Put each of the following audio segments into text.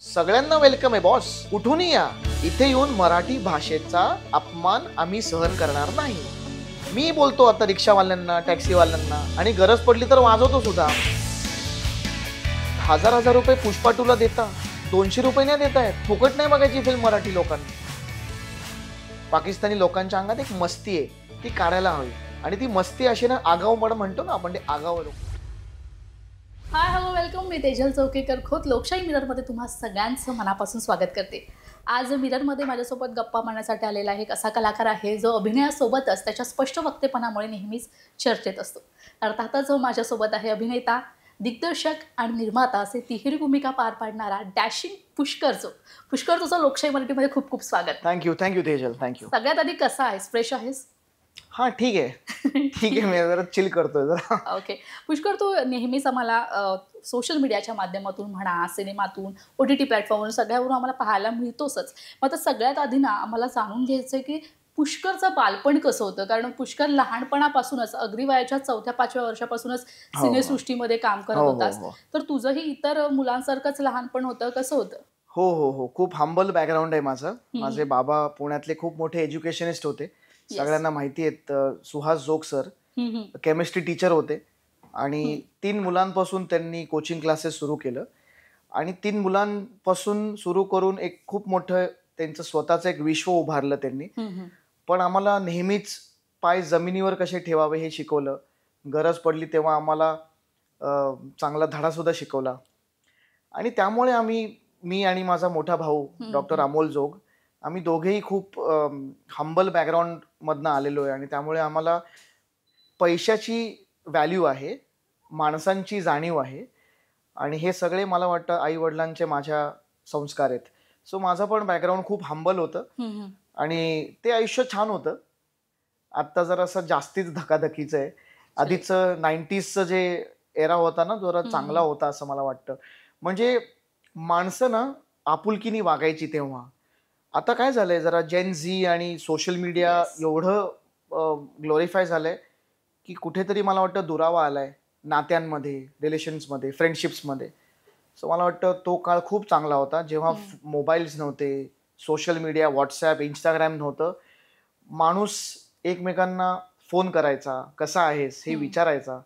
सगळ्यांना वेलकम आहे बॉस. कुठूनही या, इथे येऊन मराठी भाषेचा अपमान आम्ही सहन करणार नाही. मी बोलतो आता रिक्षावाल्यांना, टॅक्सीवाल्यांना आणि गरज पडली तर वाजवतो सुद्धा. हजार हजार रुपये पुष्पा 2 ला देता, 200 रुपये नाही देतायत. फुकट नाही बघायची फिल्म मराठी लोकांनी. पाकिस्तानी लोकांच्या अंगात एक मस्ती आहे, ती काढायला हवी. आणि ती मस्ती अशी ना, आगाऊपणा म्हणतो ना आपण, ते आगाऊ लोक. Hi hello welcome. मी तेजल चौकेकर खोत लोकशाही मिररमध्ये तुम्हा सगळ्यांचं मनापासून स्वागत करते. आज मिररमध्ये माझ्यासोबत गप्पा मारण्यासाठी आलेला आहे एक असा कलाकार आहे जो अभिनयासोबतच त्याच्या स्पष्ट वक्तेपणामुळे नेहमीच चर्चेत असतो. अर्थातच जो माझ्यासोबत आहे अभिनेता, दिग्दर्शक आणि निर्माता असे तिहेरी भूमिका पार पाडणारा डॅशिंग पुष्कर जो. पुष्कर, तुझं लोकशाही मराठीमध्ये खूप खूप स्वागत. Thank you Tejal, thank you. सगळ्यात आधी कसा आहेस? फ्रेश आहेस? हा ठीक आहे ठीक आहे, मी जरा चिल करतोय जरा. ओके पुष्कर, तू नेहमीच आम्हाला सोशल मीडियाच्या माध्यमातून म्हणा, सिनेमातून, OTT प्लॅटफॉर्मवरून सगळ्यावरून आम्हाला पाहायला मिळतोसच. मग आता सगळ्यात आधी ना आम्हाला जाणून घ्यायचं आहे की पुष्करचं बालपण कसं होतं. कारण पुष्कर लहानपणापासूनच अगदी वयाच्या 4-5व्या वर्षापासूनच सिनेसृष्टीमध्ये काम करत होतास. तर तुझंही इतर मुलांसारखंच लहानपण होतं, कसं होतं? हो हो हो, खूप हंबल बॅकग्राऊंड आहे माझं. माझे बाबा पुण्यातले खूप मोठे एज्युकेशनिस्ट होते, सगळ्यांना माहिती आहेत. सुहास जोग सर केमिस्ट्री टीचर होते आणि 3 मुलांपासून त्यांनी कोचिंग क्लासेस सुरू केलं. आणि 3 मुलांपासून सुरू करून एक खूप मोठं त्यांचं स्वतःचं एक विश्व उभारलं त्यांनी. पण आम्हाला नेहमीच पाय जमिनीवर कसे ठेवावे हे शिकवलं. गरज पडली तेव्हा आम्हाला चांगला धडा सुद्धा शिकवला. आणि त्यामुळे मी आणि माझा मोठा भाऊ डॉक्टर अमोल जोग, आम्ही दोघेही खूप हंबल बॅकग्राऊंड मधनं आलेलो आहे. आणि त्यामुळे आम्हाला पैशाची व्हॅल्यू आहे, माणसांची जाणीव आहे. आणि हे सगळे मला वाटतं आई वडिलांचे माझ्या संस्कार आहेत. सो माझं पण बॅकग्राऊंड खूप हंबल होतं आणि ते आयुष्य छान होतं. आत्ता जरा असं जास्तीच धकाधकीचं आहे. आधीचं 90sचं जे एरा होता ना, जरा चांगला होता असं मला वाटतं. म्हणजे माणसं ना आपुलकीने वागायची तेव्हा. आता काय झालंय, जरा जेन झी आणि सोशल मीडिया एवढं ग्लोरिफाय झालंय की कुठेतरी मला वाटतं दुरावा आलाय नात्यांमध्ये, रिलेशन्समध्ये, फ्रेंडशिप्समध्ये. सो मला वाटतं तो काळ खूप चांगला होता, जेव्हा मोबाईल्स नव्हते, सोशल मीडिया, व्हॉट्सॲप, इंस्टाग्राम नव्हतं. माणूस एकमेकांना फोन करायचा, कसा आहेस हे विचारायचा.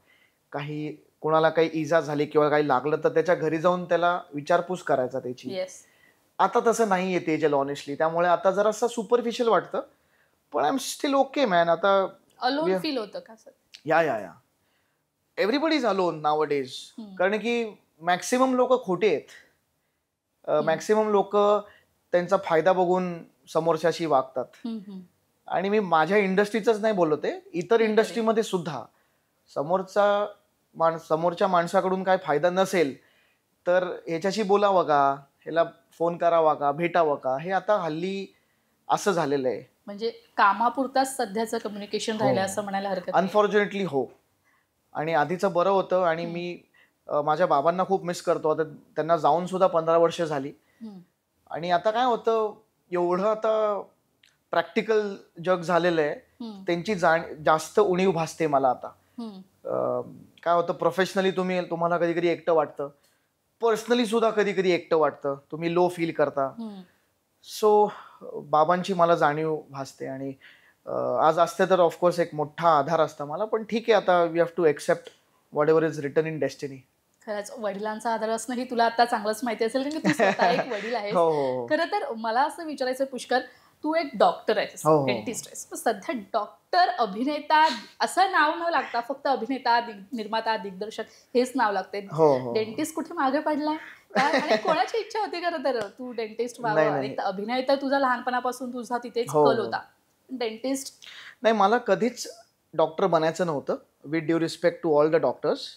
कोणाला काही इजा झाली किंवा काही लागलं तर त्याच्या घरी जाऊन त्याला विचारपूस करायचा त्याची. आता तसं नाही आहे तेजल, ऑनेस्टली. त्यामुळे आता जरासं सुपरफिशियल वाटतं, पण I am still okay man. आता अलोन फील होतं का sir? Yeah everybody is alone nowadays. कारण की मॅक्सिमम लोक खोटे आहेत. मॅक्सिमम लोक त्यांचा फायदा बघून समोरच्याशी वागतात. आणि मी माझ्या इंडस्ट्रीचंच नाही बोलत आहे, इतर इंडस्ट्रीमध्ये सुद्धा समोरच्या माणसाकडून काय फायदा नसेल तर ह्याच्याशी बोलावं का, ह्याला फोन करावा का, भेटावं का, हे आता हल्ली असं झालेलं आहे. म्हणजे कामापुरताच सध्याचं कम्युनिकेशन राहिलं असं म्हणायला हरकत नाही. अनफॉर्च्युनेटली हो. आणि आधीचं बरं होतं. आणि मी माझ्या बाबांना खूप मिस करतो. आता त्यांना जाऊन सुद्धा 15 वर्ष झाली. आणि आता काय होतं, एवढं आता प्रॅक्टिकल जग झालेलं आहे, त्यांची जास्त उणीव भासते मला आता. काय होतं, प्रोफेशनली तुम्हाला कधी कधी एकटं वाटतं, पर्सनली सुद्धा कधी कधी एकटं वाटतं, तुम्ही लो फील करता. सो बाबांची मला जाणीव भासते. आणि आज असते तर ऑफकोर्स एक मोठा आधार असता मला. पण ठीक आहे, आता we have to accept whatever is written in destiny. खरंच वडिलांचा आधार असणं ही तुला आता चांगलंच माहिती असेल, कारण की तू स्वतः एक वडील आहेस. खरं तर मला असं विचारायचं पुष्कर, तू एक डॉक्टर आहेस, डेंटिस्ट आहेस. सध्या डॉक्टर, अभिनेता असं नाव न लागता फक्त अभिनेता, निर्माता, दिग्दर्शक हेच नाव लागते. डेंटिस्ट कुठे मागे पडलाय? आणि कोणाची इच्छा होती खरं तर तू डेंटिस्ट व्हावं? अभिनय तर तुझा लहानपणापासून तुझा तिथेच कल होता. डेंटिस्ट नाही, मला कधीच डॉक्टर बनायचं नव्हतं. With due respect to all the doctors.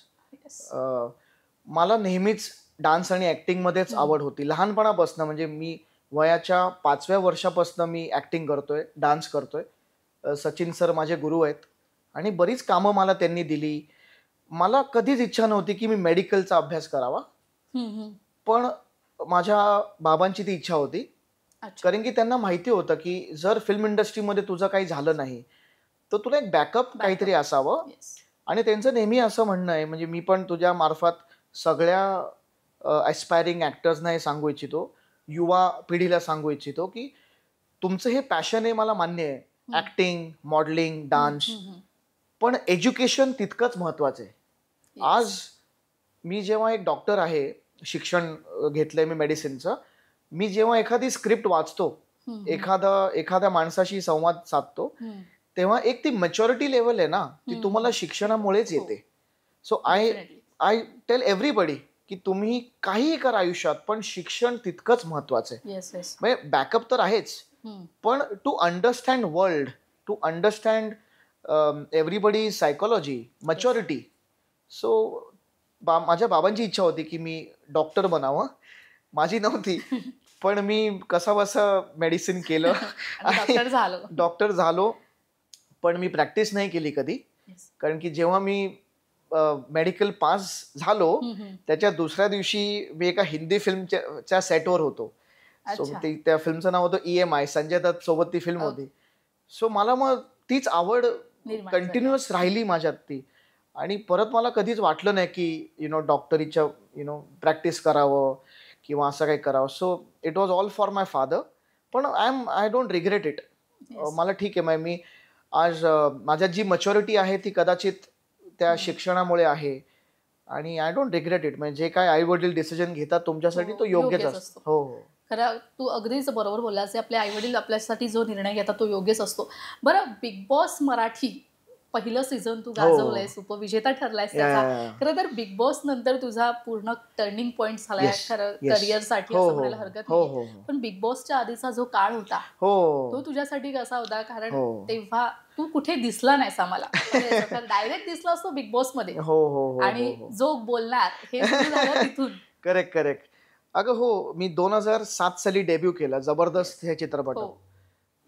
मला नेहमीच डान्स आणि ऍक्टिंग मध्येच आवड होती लहानपणापासून. म्हणजे मी वयाच्या 5व्या वर्षापासून मी ऍक्टिंग करतोय, डान्स करतोय. सचिन सर माझे गुरु आहेत आणि बरीच कामं मला त्यांनी दिली. मला कधीच इच्छा नव्हती की मी मेडिकलचा अभ्यास करावा, पण माझ्या बाबांची ती इच्छा होती. कारण की त्यांना माहिती होतं की जर फिल्म इंडस्ट्रीमध्ये तुझं काही झालं नाही तर तुला एक बॅकअप काहीतरी असावं. आणि त्यांचं नेहमी असं म्हणणं आहे, म्हणजे मी पण तुझ्या मार्फत सगळ्या ॲस्पायरिंग ॲक्टर्सना हे सांगू इच्छितो, युवा पिढीला सांगू इच्छितो की तुमचं हे पॅशन आहे, मला मान्य आहे, ॲक्टिंग, मॉडेलिंग, डान्स, पण एज्युकेशन तितकंच महत्त्वाचं आहे. आज मी जेव्हा एक डॉक्टर आहे, शिक्षण घेतलंय मी मेडिसिनचं, मी जेव्हा एखादी स्क्रिप्ट वाचतो, एखाद्या माणसाशी संवाद साधतो, तेव्हा एक ती मॅच्युरिटी लेवल आहे ना, ती तुम्हाला शिक्षणामुळेच येते. सो आय टेल एव्हरीबडी की तुम्ही काहीही करा आयुष्यात, पण शिक्षण तितकंच महत्वाचं आहे. म्हणजे बॅकअप तर आहेच, पण to understand world, to understand everybody psychology, maturity. So माझ्या बाबांची इच्छा होती की मी डॉक्टर बनावं, माझी नव्हती, पण मी कसं बसं मेडिसिन केलं डॉक्टर झालो. पण मी प्रॅक्टिस नाही केली कधी, कारण की जेव्हा मी मेडिकल पास झालो त्याच्या दुसऱ्या दिवशी मी एका हिंदी फिल्मच्या सेटवर होतो. सो त्या फिल्मचं नाव होतं EMI, संजय दत्त सोबत ती फिल्म होती. सो मला मग तीच आवड कंटिन्युअस राहिली माझ्यात ती, आणि परत मला कधीच वाटलं नाही की डॉक्टरीच्या प्रॅक्टिस करावं किंवा असं काही करावं. So it was all for my father, पण आय डोंट रिग्रेट इट. मला ठीक आहे, मी आज माझ्यात जी मॅच्युरिटी आहे ती कदाचित त्या शिक्षणामुळे आहे, आणि आय डोंट रिग्रेट इट. म्हणजे जे काय आई वडील डिसिजन घेतात तुमच्यासाठी तो योग्यच असतो. हो हो, खरं तू अगदीच बरोबर बोललास. आपले आई वडील आपल्यासाठी जो निर्णय घेतात तो योग्यच असतो. बरं, बिग बॉस मराठी पहिलं सीझन तू गाजवलंयस, उपविजेता ठरलायस त्याचा. खरं तर बिग बॉस नंतर तुझा पूर्ण टर्निंग पॉइंट झालाय खरं करिअरसाठी, असं म्हणायला हरकत नाही. पण बिग बॉसच्या आधीचा जो काळ होता तो तुझ्यासाठी कसा होता? कारण तेव्हा तू कुठे दिसला नाहीस आम्हाला, डायरेक्ट दिसला असतो बिग बॉस मध्ये, आणि जो बोलणार हे सुरू झालं तिथून. करेक्ट. अगं हो, मी 2007 साली डेब्यू केला जबरदस्त हे चित्रपट.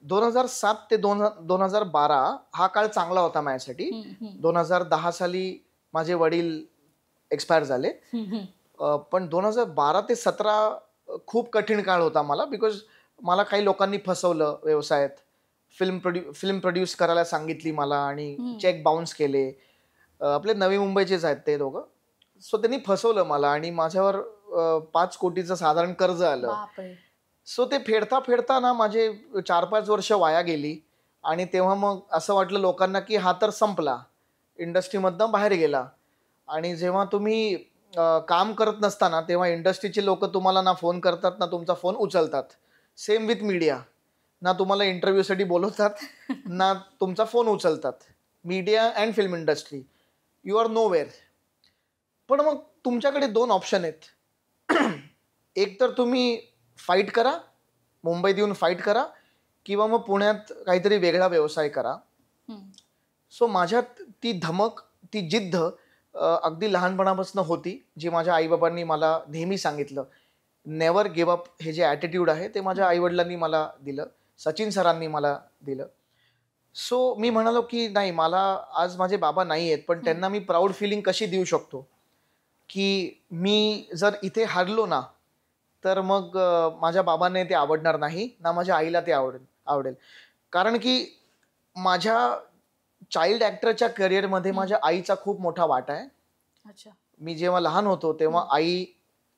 2007 ते 2012 हा काळ चांगला होता माझ्यासाठी. 2010 साली माझे वडील एक्सपायर झाले, पण 2012 ते 2017 खूप कठीण काळ होता मला, बिकॉज मला काही लोकांनी फसवलं व्यवसायात. फिल्म प्रोड्यूस करायला सांगितली मला आणि चेक बाउन्स केले. आपले नवी मुंबईचेच आहेत ते दोघं. सो त्यांनी फसवलं मला आणि माझ्यावर 5 कोटीचं साधारण कर्ज आलं. सो ते फेडता ना माझे 4-5 वर्ष वाया गेली, आणि तेव्हा मग असं वाटलं लोकांना की हा तर संपला, इंडस्ट्रीमधनं बाहेर गेला. आणि जेव्हा तुम्ही काम करत नसताना तेव्हा इंडस्ट्रीचे लोक तुम्हाला ना फोन करतात ना तुमचा फोन उचलतात. सेम विथ मीडिया, ना तुम्हाला इंटरव्ह्यूसाठी बोलवतात ना तुमचा फोन उचलतात. Media and film industry, you are nowhere. पण मग तुमच्याकडे 2 ऑप्शन आहेत. एक तर तुम्ही फाईट करा, मुंबईत येऊन फाईट करा, किंवा मग पुण्यात काहीतरी वेगळा व्यवसाय करा. सो माझ्यात ती धमक, ती जिद्द अगदी लहानपणापासून होती, जी माझ्या आईबाबांनी मला नेहमी सांगितलं. नेव्हर गिव्ह अप हे जे ॲटिट्यूड आहे ते माझ्या आईवडिलांनी मला दिलं, सचिन सरांनी मला दिलं. सो मी म्हणालो की नाही, मला आज माझे बाबा नाही आहेत, पण त्यांना मी प्राऊड फिलिंग कशी देऊ शकतो की मी जर इथे हारलो ना तर मग माझ्या बाबांना ते आवडणार नाही, ना माझ्या आईला ते आवडेल. कारण की माझ्या चाइल्ड ॲक्टरच्या करिअरमध्ये माझ्या आईचा खूप मोठा वाटा आहे. मी जेव्हा लहान होतो तेव्हा आई,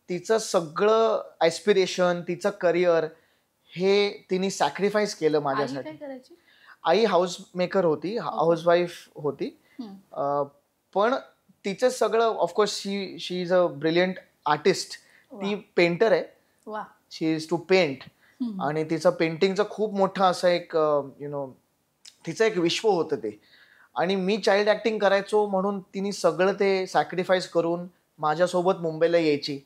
तिचं सगळं ॲस्पिरेशन, तिचं करिअर हे तिने सॅक्रिफाईस केलं माझ्यासाठी. आई हाऊस मेकर होती, हाऊसवाईफ होती, पण तिचं सगळं, of course she is a brilliant artist. ती पेंटर आहे, शी इज टू पेंट, आणि तिचं पेंटिंगचं खूप मोठं असं एक तिचं एक विश्व होतं ते. आणि मी चाइल्ड ॲक्टिंग करायचो म्हणून तिने सगळं ते सॅक्रिफाईस करून माझ्यासोबत मुंबईला यायची.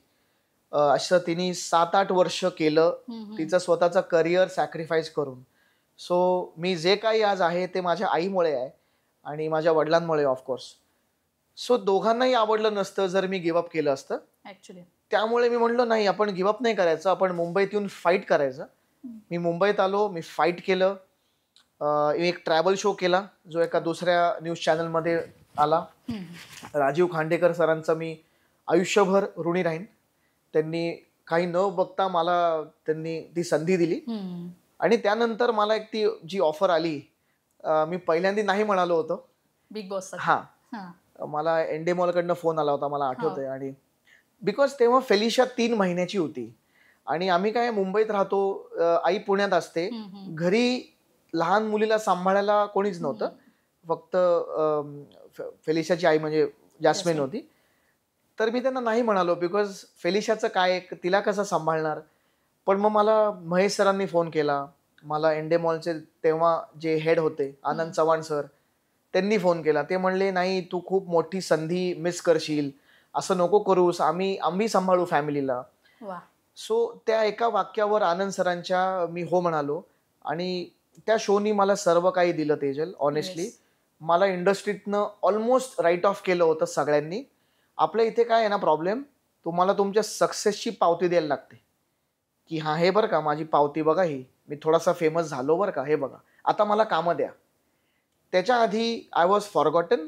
असं तिने 7-8 वर्ष केलं तिचं स्वतःचं करिअर सॅक्रिफाईस करून. सो मी जे काही आज आहे ते माझ्या आईमुळे आहे आणि माझ्या वडिलांमुळे ऑफकोर्स. सो दोघांनाही आवडलं नसतं जर मी गिव्हअप केलं असतं ॲक्च्युली. त्यामुळे मी म्हणलो नाही, आपण गिव्हअप नाही करायचं, आपण मुंबईत येऊन फाईट करायचं. मी मुंबईत आलो, मी फाईट केलं, एक ट्रॅव्हल शो केला जो एका दुसऱ्या न्यूज चॅनलमध्ये आला. राजीव खांडेकर सरांचं मी आयुष्यभर ऋणी राहीन. त्यांनी काही न बघता मला त्यांनी ती संधी दिली, आणि त्यानंतर मला एक ती जी ऑफर आली, मी पहिल्यांदा नाही म्हणालो होतो बिग बॉस. हां, मला एंडेमॉलकडनं फोन आला होता, मला आठवतंय, आणि बिकॉज तेव्हा फेलिशा 3 महिन्याची होती आणि आम्ही काय मुंबईत राहतो, आई पुण्यात असते, घरी लहान मुलीला सांभाळायला कोणीच नव्हतं, फक्त फेलिशाची आई म्हणजे जास्मिन होती. तर मी त्यांना नाही म्हणालो, बिकॉज फेलिशाचं काय, तिला कसं सांभाळणार. पण मग मला महेश सरांनी फोन केला, मला एंडेमॉलचे तेव्हा जे हेड होते आनंद चव्हाण सर, त्यांनी फोन केला. ते म्हणले नाही, तू खूप मोठी संधी मिस करशील, असं नको करूस, आम्ही सांभाळू फॅमिलीला. सो त्या एका वाक्यावर आनंद सरांच्या मी हो म्हणालो आणि त्या शोनी मला सर्व काही दिलं तेजल. ऑनेस्टली मला इंडस्ट्रीतनं ऑलमोस्ट राईट ऑफ केलं होतं सगळ्यांनी. आपल्या इथे काय आहे ना प्रॉब्लेम, तुम्हाला तुमच्या सक्सेसची पावती द्यायला लागते, की हां हे बरं का माझी पावती बघा, ही मी थोडासा फेमस झालो बरं का, हे बघा आता मला कामं द्या. त्याच्या आधी आय वॉज फॉरगॉटन.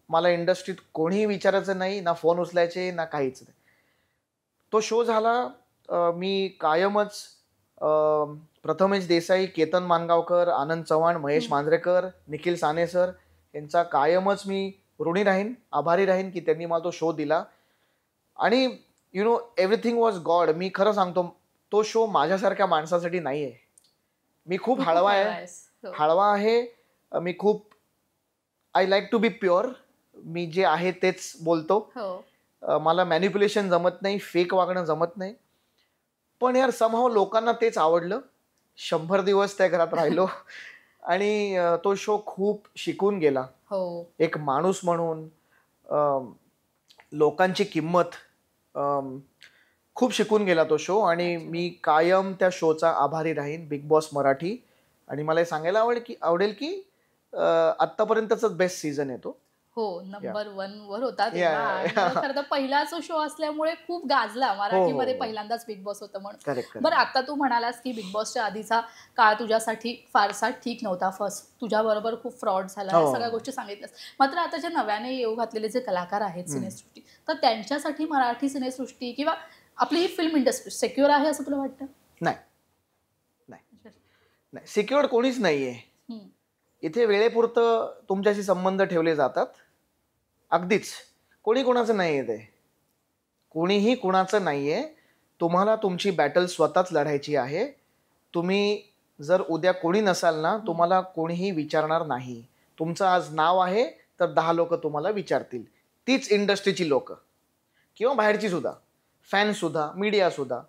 मला इंडस्ट्रीत कोणीही विचारायचं नाही, ना फोन उचलायचे ना काहीच नाही. तो शो झाला. मी कायमच प्रथमेश देसाई, केतन मानगावकर, आनंद चव्हाण, महेश मांजरेकर, निखिल साने सर यांचा कायमच मी ऋणी राहीन, आभारी राहीन की त्यांनी मला तो शो दिला. आणि you know everything was god. मी खरं सांगतो, तो शो माझ्यासारख्या माणसासाठी नाही आहे. मी खूप हळवा आहे. मी खूप I like to be pure. मी जे आहे तेच बोलतो. मला मॅनिप्युलेशन जमत नाही, फेक वागणं जमत नाही. पण यार समहाव लोकांना तेच आवडलं. 100 दिवस त्या घरात राहिलो आणि तो शो खूप शिकून गेला. एक माणूस म्हणून लोकांची किंमत खूप शिकून गेला तो शो. आणि मी कायम त्या शोचा आभारी राहीन, बिग बॉस मराठी. आणि मला हे सांगायला आवडेल की आतापर्यंतचा बेस्ट सीझन आहे तो. हो, नंबर 1 वर होता तेव्हा. खरं तर पहिलाच शो असल्यामुळे खूप गाजला मराठीमध्ये, पहिल्यांदाच बिग बॉस होतं म्हणून. बरं, आता तू म्हणालास की बिग बॉसच्या आधीचा काळ तुझ्यासाठी फारसा ठीक नव्हता. फर्स्ट तुझ्या बरोबर खूप फ्रॉड झाला, या सगळ्या गोष्टी सांगितल्यास. मात्र आता जे नव्याने येऊ घातलेले जे कलाकार आहेत सिनेसृष्टी, तर त्यांच्यासाठी मराठी सिनेसृष्टी किंवा आपली ही फिल्म इंडस्ट्री सिक्युअर आहे असं तुला वाटतं? नाही, सिक्युअर कोणीच नाहीये इथे. वेळेपुरतं तुमच्याशी संबंध ठेवले जातात, अगदीच. कोणी कोणाचं नाही आहे, ते कोणीही कुणाचं नाहीये. तुम्हाला तुमची बॅटल स्वतःच लढायची आहे. तुम्ही जर उद्या कोणी नसाल ना, तुम्हाला कोणीही विचारणार नाही. तुमचं आज नाव आहे तर 10 लोक तुम्हाला विचारतील. तीच इंडस्ट्रीची लोक किंवा बाहेरची सुद्धा, फॅन सुद्धा, मीडिया सुद्धा,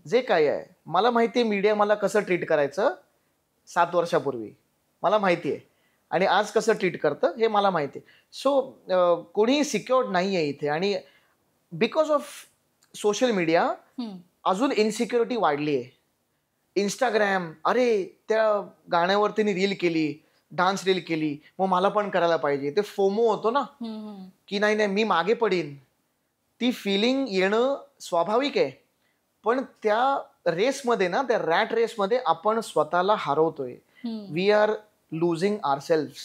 जे काही आहे. मला माहिती आहे मीडिया मला कसं ट्रीट करायचं 7 वर्षापूर्वी, मला माहिती आहे. आणि आज कसं ट्रीट करतं हे मला माहिती आहे. सो कोणीही सिक्युअर्ड नाही आहे इथे. आणि बिकॉज ऑफ सोशल मीडिया अजून इन्सिक्युरिटी वाढली आहे. इंस्टाग्राम, अरे त्या गाण्यावर तिने रील केली, डान्स रील केली, मग मला पण करायला पाहिजे. ते फोमो होतो ना, की नाही मी मागे पडीन. ती फिलिंग येणं स्वाभाविक आहे. पण त्या रेसमध्ये ना, त्या रॅट रेसमध्ये आपण स्वतःला हरवतोय. वी आर लुझिंग आवरसेल्व्स,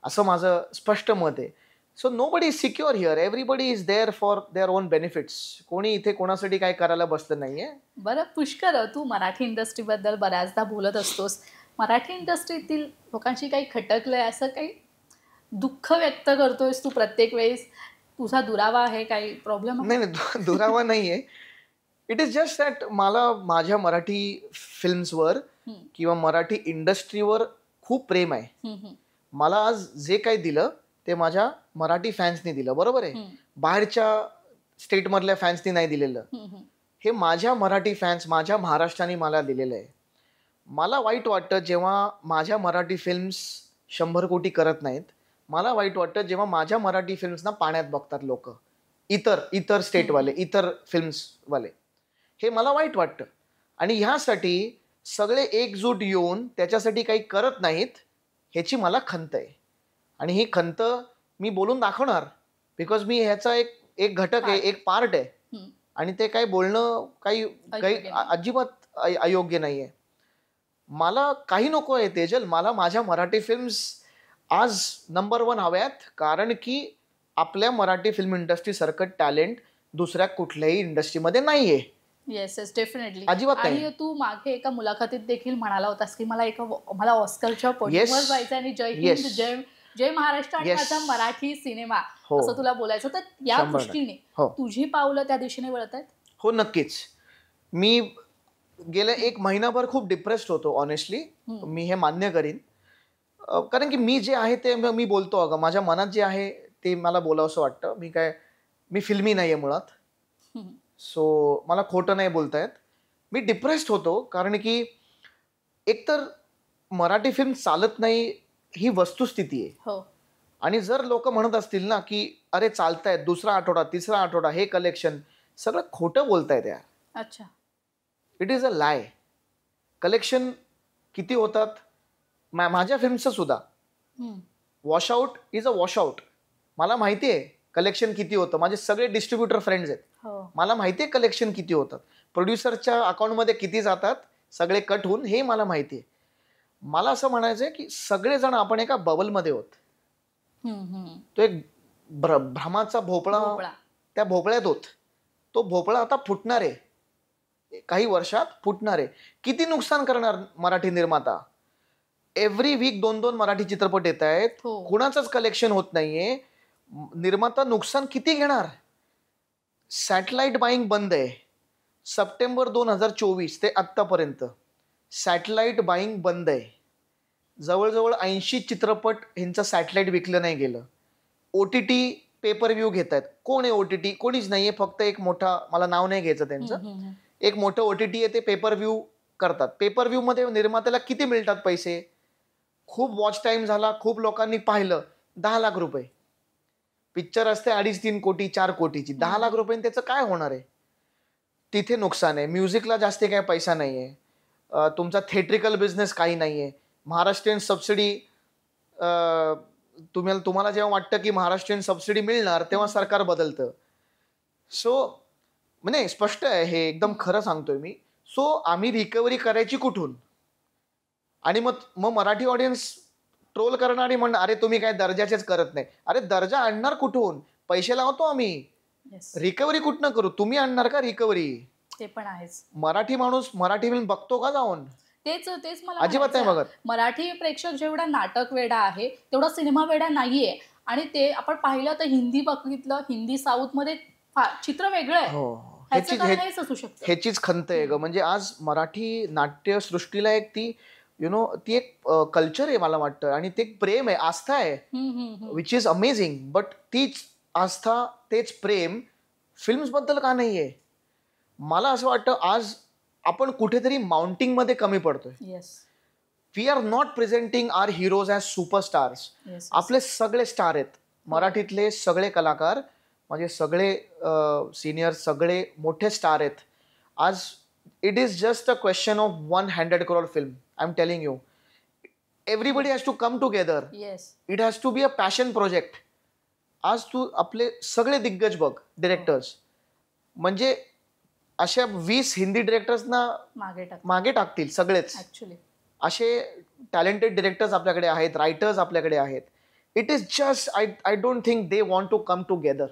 असं माझं स्पष्ट मत आहे. So nobody is secure here. Everybody is there for their own benefits. कोणी इथे कोणासाठी काय करायला बसलं नाहीये. बरं पुष्कर, तू मराठी इंडस्ट्रीबद्दल बऱ्याचदा बोलत असतोस. मराठी इंडस्ट्रीतील लोकांशी काही खटकलंय, असं काही दुःख व्यक्त करतोयस तू प्रत्येक वेळेस? तुझा दुरावा आहे, काही प्रॉब्लेम? नाही, दुरावा नाहीये. इट इज जस्ट दॅट मला माझ्या मराठी फिल्म्सवर किंवा मराठी इंडस्ट्रीवर खूप प्रेम आहे. मला आज जे काही दिलं ते माझ्या मराठी फॅन्सनी दिलं, बरोबर आहे. बाहेरच्या स्टेटमधल्या फॅन्सनी नाही दिलेलं. हे माझ्या मराठी फॅन्स, माझ्या महाराष्ट्राने मला दिलेलं आहे. मला वाईट वाटतं जेव्हा माझ्या मराठी फिल्म्स 100 कोटी करत नाहीत. मला वाईट वाटतं जेव्हा माझ्या मराठी फिल्म्सना पाण्यात बघतात लोक, इतर स्टेटवाले, इतर फिल्म्सवाले. हे मला वाईट वाटतं. आणि ह्यासाठी सगळे एकजूट येऊन त्याच्यासाठी काही करत नाहीत, ह्याची मला खंत आहे. आणि ही खंत मी बोलून दाखवणार, बिकॉज मी ह्याचा एक घटक आहे, एक पार्ट आहे. आणि ते काही बोलणं काही अजिबात अयोग्य नाही आहे. मला काही नको आहे तेजल. मला माझ्या मराठी फिल्म्स आज नंबर 1 हव्यात, कारण की आपल्या मराठी फिल्म इंडस्ट्री सारखं टॅलेंट दुसऱ्या कुठल्याही इंडस्ट्रीमध्ये नाहीये. Yes definitely. आणि तू मागे एका मुलाखतीत देखील म्हणाला होतास की मला ऑस्करच्या पडद्यावर जायचं आणि जय हिंद जय जय महाराष्ट्र आणि माझा मराठी सिनेमा असं तुला बोलायचं, तर या दृष्टीने तुझी पावलं त्या दिशेने वळत आहेत? हो, नक्कीच. मी गेल्या 1 महिनाभर खूप डिप्रेस्ड होतो ऑनेस्टली. मी हे मान्य करीन, कारण की मी जे आहे ते मी बोलतो. अगं माझ्या मनात जे आहे ते मला बोलावंसं वाटतं. मी फिल्मी नाहीये मुळात, सो मला खोटं नाही बोलतायत. मी डिप्रेस्ड होतो कारण की एकतर मराठी फिल्म चालत नाही ही वस्तुस्थिती आहे. आणि जर लोक म्हणत असतील ना की अरे चालतायत, दुसरा आठवडा, तिसरा आठवडा, हे कलेक्शन, सगळं खोटं बोलतायत यार. अच्छा, it is a lie. Collection किती होतात माझ्या फिल्मचं सुद्धा, वॉशआउट इज अ वॉशआउट. मला माहिती आहे कलेक्शन किती होतं. माझे सगळे डिस्ट्रीब्युटर फ्रेंड्स आहेत, मला माहिती आहे कलेक्शन किती होतात, प्रोड्युसरच्या अकाउंटमध्ये किती जातात सगळे कट होऊन, हे मला माहिती आहे. मला असं म्हणायचंय की सगळेजण आपण एका बबलमध्ये होत. तो एक भ्रमाचा भोपळा, त्या भोपळ्यात होत. तो भोपळा आता फुटणार आहे, काही वर्षात फुटणार आहे. किती नुकसान करणार मराठी निर्माता. एव्हरी वीक 2-2 मराठी चित्रपट येत आहेत, कुणाचंच कलेक्शन होत नाहीये. निर्माता नुकसान किती घेणार. सॅटेलाइट बाईंग बंद आहे. सप्टेंबर 2024 ते आत्तापर्यंत सॅटेलाइट बाईंग बंद आहे. जवळजवळ 80 चित्रपट ह्यांचं सॅटेलाइट विकलं नाही गेलं. OTT पेपर व्ह्यू घेत आहेत. कोण आहे OTT? कोणीच नाहीये. फक्त एक मोठा, मला नाव नाही घ्यायचं त्यांचं, एक मोठं OTT आहे, ते पेपर व्ह्यू करतात. पेपर व्ह्यू मध्ये निर्मात्याला किती मिळतात पैसे? खूप वॉच टाइम झाला, खूप लोकांनी पाहिलं, 10 लाख रुपये. पिक्चर असते 2.5-3 कोटी 4 कोटीची, 10 लाख रुपये त्याचं काय होणार आहे? तिथे नुकसान आहे. म्युझिकला जास्त काही पैसा नाहीये. तुमचा थिएट्रिकल बिझनेस काही नाहीये. महाराष्ट्रीयन सबसिडी, तुम्हाला जेव्हा वाटतं की महाराष्ट्रीयन सबसिडी मिळणार तेव्हा सरकार बदलतं. सो म्हणजे स्पष्ट आहे हे, एकदम खरं सांगतोय मी. सो आम्ही रिकव्हरी करायची कुठून? आणि मग मराठी ऑडियन्स ट्रोल करणारी म्हणणार अरे तुम्ही काय दर्जाचेच करत नाही. अरे दर्जा आणणार कुठून? पैसे लावतो आम्ही, रिकव्हरी कुठनं करू? तुम्ही आणणार का रिकव्हरी? ते पण आहेच. मराठी माणूस मराठी फिल्म बघतो का जाऊन? तेच मला अजिबात नाही बघत. मराठी प्रेक्षक जेवढा नाटक वेडा आहे तेवढा सिनेमा वेडा नाहीये. आणि ते आपण पाहिलं तर हिंदी बघितलं, हिंदी साऊथ मध्ये चित्र वेगळं आहे. ह्याचीच खंत आहे ग. म्हणजे आज मराठी नाट्यसृष्टीला एक ती ती एक कल्चर आहे मला वाटतं, आणि ते प्रेम आहे, आस्था आहे, विच इज अमेझिंग. बट तीच आस्था, तेच प्रेम फिल्म्स बद्दल का नाहीये? मला असं वाटतं आज आपण कुठेतरी माउंटिंग मध्ये कमी पडतोय. We are not presenting our heroes as superstars. आपले सगळे स्टार आहेत, मराठीतले सगळे कलाकार, म्हणजे सगळे सिनियर, सगळे मोठे स्टार आहेत. आज it is just a question of 100 crore film. I am telling you, everybody has to come together. It has to be a passion project. आज तू आपले सगळे दिग्गज बघ, डिरेक्टर्स, म्हणजे अशा 20 हिंदी डिरेक्टर्सना मागे टाकतील सगळेच. असे टॅलेंटेड डिरेक्टर्स आपल्याकडे आहेत, रायटर्स आपल्याकडे आहेत. It is just I don't think they want to come together.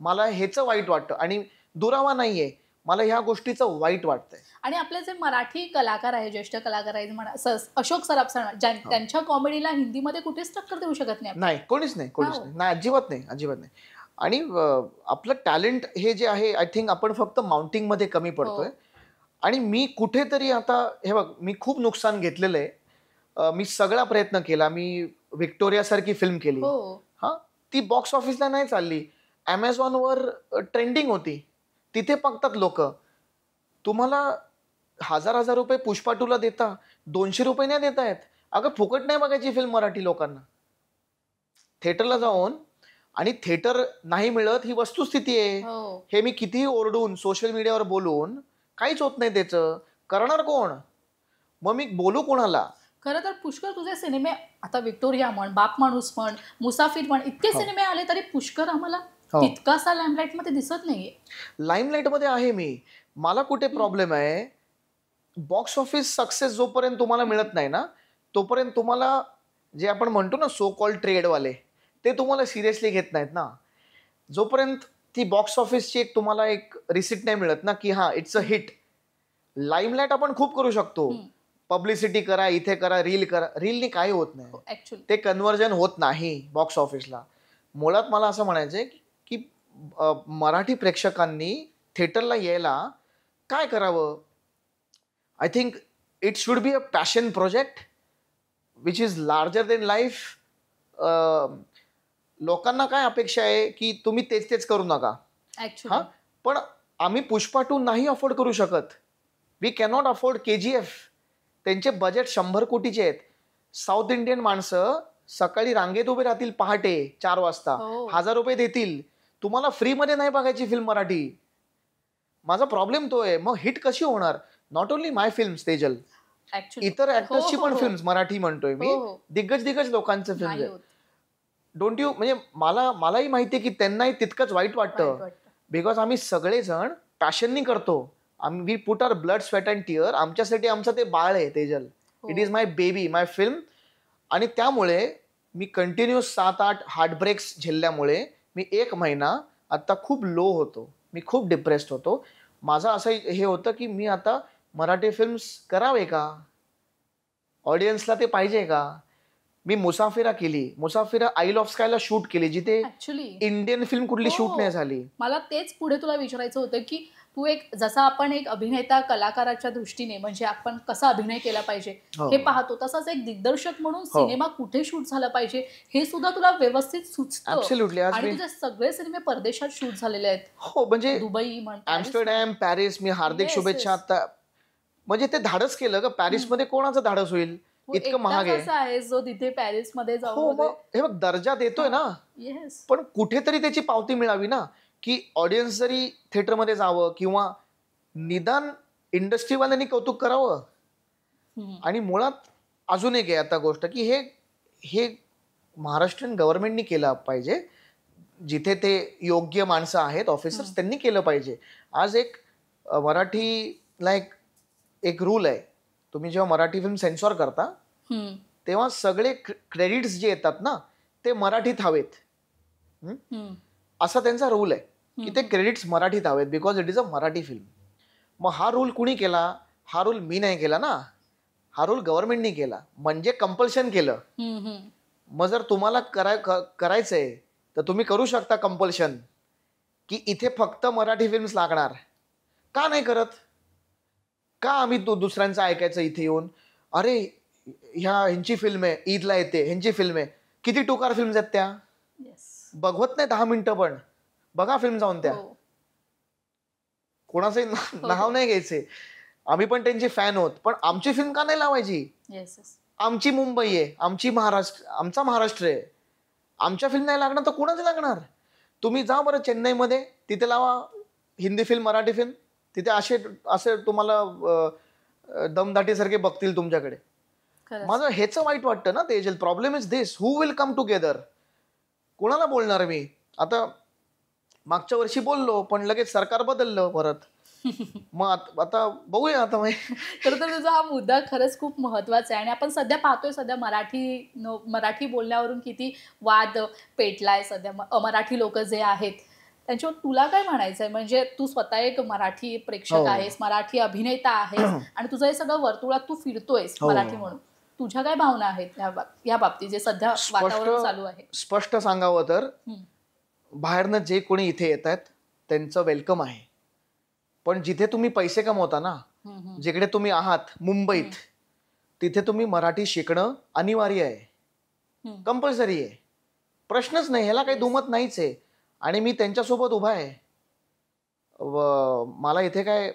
मला ह्याचं वाईट वाटतं, आणि दुरावा नाहीये, मला ह्या गोष्टीचं वाईट वाटतंय. आणि आपले जे मराठी कलाकार आहेत, ज्येष्ठ कलाकार आहेत म्हणा, अशोक सराफ सर, त्यांच्या कॉमेडीला हिंदीमध्ये कुठेच टक्कर देऊ शकत नाही. कोणीच नाही, अजिबात नाही. आणि आपलं टॅलेंट हे जे आहे, आय थिंक आपण फक्त माउंटिंग मध्ये कमी पडतोय. आणि मी कुठेतरी आता हे बघ, मी खूप नुकसान घेतलेलं आहे. मी सगळा प्रयत्न केला. मी व्हिक्टोरिया सारखी फिल्म केली, ती बॉक्स ऑफिसला नाही चालली. अमेझॉनवर ट्रेंडिंग होती, तिथे बघतात लोक. तुम्हाला 1000 रुपये पुष्पा 2ला देता, 200 रुपये नाही देतायत. अगं फुकट नाही बघायची फिल्म मराठी लोकांना, थिएटरला जाऊन. आणि थिएटर नाही मिळत ही वस्तुस्थिती आहे. हे मी कितीही ओरडून, सोशल मीडियावर बोलून काहीच होत नाही. त्याचं करणार कोण? मग मी बोलू कोणाला? खरं तर पुष्कर तुझे सिनेमे, आता व्हिक्टोरिया म्हण, बाप माणूस म्हण, मुसाफिर म्हण, इतके सिनेमे आले तरी पुष्कर आम्हाला तितकासा लाईमलाईट मध्ये दिसत नाहीये. लाईमलाईट मध्ये आहे मी. मला कुठे प्रॉब्लेम आहे, बॉक्स ऑफिस सक्सेस जोपर्यंत तुम्हाला मिळत नाही ना, तोपर्यंत तुम्हाला जे आपण म्हणतो ना सो कॉल्ड ट्रेडवाले, ते तुम्हाला सिरियसली घेत नाहीत ना. जोपर्यंत ती बॉक्स ऑफिसची तुम्हाला एक रिसिट नाही मिळत ना की हा इट्स अ हिट. लाईमलाईट आपण खूप करू शकतो, पब्लिसिटी करा, इथे करा, रील करा. रीलनी काही होत नाही, ऍक्च्युअली ते कन्व्हर्जन होत नाही बॉक्स ऑफिसला. मुळात मला असं म्हणायचंय की मराठी प्रेक्षकांनी थिएटरला यायला काय करावं. I think it should be a passion project which is larger than life. लोकांना काय अपेक्षा आहे की तुम्ही तेच तेच करू नका. हा, पण आम्ही पुष्पा 2 नाही अफोर्ड करू शकत. We cannot afford KGF. त्यांचे बजेट 100 कोटीचे आहेत. साऊथ इंडियन माणसं सकाळी रांगेत उभे राहतील पहाटे 4 वाजता, 1000 रुपये देतील. तुम्हाला फ्रीमध्ये नाही बघायची फिल्म मराठी. माझा प्रॉब्लेम तो आहे. मग हिट कशी होणार? Not only my film Tejal, इतर ऍक्टर्सची पण फिल्म मराठी म्हणतोय मी, दिग्गज लोकांचं फिल्म. डोंट यू, म्हणजे मलाही माहितीये की त्यांनाही तितकंच वाईट वाटतं. बिकॉज आम्ही सगळेजण पॅशननी करतो. We put our blood, sweat and tear. आमच्यासाठी आमचं ते बाळ आहे Tejal. It is my baby, my film. आणि त्यामुळे मी कंटिन्युअस 7-8 हार्टब्रेक्स झेलल्यामुळे मी 1 महिना आता खूप लो होतो. मी खूप डिप्रेस्ड होतो. माझं असं हे होतं की मी आता मराठी फिल्म्स करावे का? ऑडियन्सला ते पाहिजे का? मी मुसाफिरा केली. मुसाफिरा आईल ऑफ स्कायला शूट केली, जिथे इंडियन फिल्म कुठली शूट नाही झाली. मला तेच पुढे तुला विचारायचं होतं की तू एक, जसा आपण एक अभिनेता कलाकाराच्या दृष्टीने म्हणजे आपण कसा अभिनय केला पाहिजे हे पाहतो, तसंच एक दिग्दर्शक म्हणून सिनेमा कुठे शूट झाला पाहिजे हे सुद्धा तुला व्यवस्थित सुचतं. ऍब्सोल्युटली. आणि तुझे सगळे सिनेमे परदेशात शूट झालेले आहेत. हो, म्हणजे दुबई, ॲम्स्टरडॅम, पॅरिस. मी हार्दिक शुभेच्छा. आता म्हणजे ते धाडस केलं का? पॅरिसमध्ये कोणाचं धाडस होईल? इतकं महाग आहे जो तिथे पॅरिस मध्ये जाऊन. हे बघ, दर्जा देतोय ना, पण कुठेतरी त्याची पावती मिळावी ना, की ऑडियन्स जरी थिएटरमध्ये जावं किंवा निदान इंडस्ट्रीवाल्यांनी कौतुक करावं. आणि मुळात अजून एक आहे आता गोष्ट की हे महाराष्ट्रीयन गव्हर्नमेंटनी केलं पाहिजे. जिथे ते योग्य माणसं आहेत, ऑफिसर्स, त्यांनी केलं पाहिजे. आज एक मराठीला एक रूल आहे. तुम्ही जेव्हा मराठी फिल्म सेन्सॉर करता तेव्हा सगळे क्रेडिट्स जे येतात ना ते मराठीत हवेत. असा त्यांचा रूल आहे की ते क्रेडिट्स मराठीत हवेत, because it is a Marathi film. मग हा रूल कुणी केला? हा रूल मी नाही केला ना, हा रूल गव्हर्नमेंटनी केला. म्हणजे कंपल्शन केलं. मग जर तुम्हाला करायचंय तर तुम्ही करू शकता कंपल्शन की इथे फक्त मराठी फिल्म्स लागणार. का नाही करत? का आम्ही दुसऱ्यांचं ऐकायचं इथे येऊन? अरे ह्यांची फिल्म आहे, ईदला येते, ह्यांची फिल्म आहे. किती टुकार फिल्म्स आहेत त्या? बघवत नाही 10 मिनिटं, पण बघा फिल्म जाऊन त्या. कोणाचंही नाव नाही घ्यायचे, आम्ही पण त्यांचे फॅन आहोत, पण आमची फिल्म का नाही लावायची? आमची मुंबई आहे, आमचा महाराष्ट्र आहे. आमच्या फिल्म नाही लागणार तर कोणाच लागणार? तुम्ही जा बरं चेन्नईमध्ये, तिथे लावा हिंदी फिल्म, मराठी फिल्म. तिथे असे तुम्हाला दमदाटीसारखे बघतील तुमच्याकडे. माझं हेच वाईट वाटतं ना Tejal. Problem is this, who will come together? कोणाला बोलणार मी? आता मागच्या वर्षी बोललो, पण लगेच सरकार बदललं परत. मग आता बघूया. आता तर तुझा हा मुद्दा खरंच खूप महत्वाचा आहे. आणि आपण सध्या पाहतोय, सध्या मराठी बोलण्यावरून किती वाद पेटलाय सध्या. मराठी लोक जे आहेत त्यांच्यावर तुला काय म्हणायचंय? म्हणजे तू स्वतः एक मराठी प्रेक्षक आहेस, मराठी अभिनेता आहेस, आणि तुझं हे सगळं वर्तुळात तू फिरतोयस मराठी म्हणून. तुझ्या काय भावना आहेत या बाबतीत, जे सध्या वातावरण चालू आहे? स्पष्ट सांगावं तर बाहेरनं जे कोणी इथे येत आहेत त्यांचं वेलकम आहे. पण जिथे तुम्ही पैसे कमवता ना, जिकडे तुम्ही आहात मुंबईत, तिथे तुम्ही मराठी शिकणं अनिवार्य आहे, कंपल्सरी आहे. प्रश्नच नाही, ह्याला काही दुमत नाहीच आहे. आणि मी त्यांच्यासोबत उभा आहे. मला इथे काय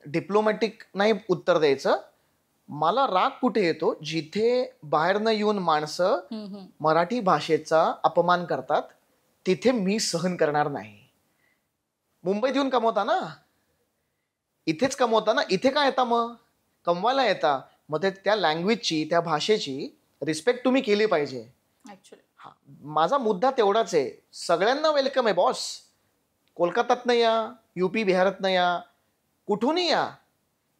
डिप्लोमॅटिक नाही उत्तर द्यायचं. मला राग कुठे येतो? जिथे बाहेरनं येऊन माणसं मराठी भाषेचा अपमान करतात, तिथे मी सहन करणार नाही. मुंबईत येऊन कमवता ना, इथेच कमवता ना, इथे काय येता? मग कमवायला येता. मग त्या लँग्वेजची, त्या भाषेची रिस्पेक्ट तुम्ही केली पाहिजे. हा, माझा मुद्दा तेवढाच आहे. सगळ्यांना वेलकम आहे बॉस. कोलकात्यातनं या, UP बिहारातनं या, कुठूनही या,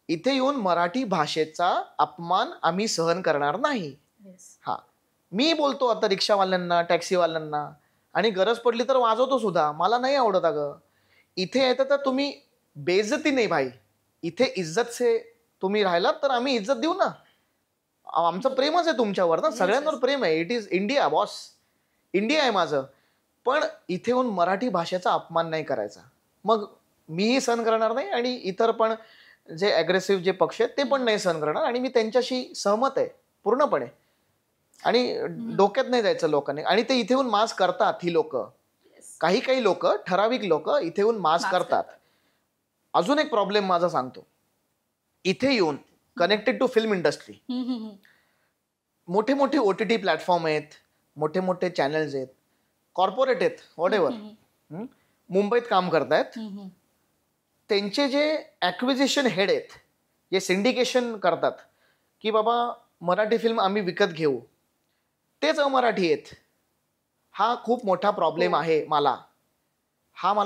इथे येऊन मराठी भाषेचा अपमान आम्ही सहन करणार नाही. हा, मी बोलतो आता रिक्षावाल्यांना, टॅक्सीवाल्यांना, आणि गरज पडली तर वाजवतो सुद्धा. मला नाही आवडत. अगं इथे येतं तर तुम्ही बेइज्जती नाही भाई, इथे इज्जत से तुम्ही राहिलात तर आम्ही इज्जत देऊ ना, आमचं प्रेमच आहे तुमच्यावर ना, सगळ्यांवर प्रेम आहे. It is India boss, India आहे माझं. पण इथे येऊन मराठी भाषेचा अपमान नाही करायचा. मग मीही सहन करणार नाही आणि इतर पण जे अग्रेसिव्ह जे पक्ष आहेत ते पण नाही सहन करणार, आणि मी त्यांच्याशी सहमत आहे पूर्णपणे. आणि डोक्यात नाही जायचं लोकांनी. आणि ते इथे येऊन मास करतात ही लोक, काही लोक, ठराविक लोक इथे येऊन मास करतात. अजून एक प्रॉब्लेम माझा सांगतो. इथे येऊन कनेक्टेड टू फिल्म इंडस्ट्री, मोठे मोठे OTT प्लॅटफॉर्म आहेत, मोठे मोठे चॅनल्स आहेत, कॉर्पोरेट आहेत, व्हॉट एव्हर, मुंबईत काम करतायत. त्यांचे जे ॲक्विजिशन हेड आहेत, जे सिंडिकेशन करतात की बाबा मराठी फिल्म आम्ही विकत घेऊ, तेच अमराठी आहेत. हा खूप मोठा प्रॉब्लेम आहे. मला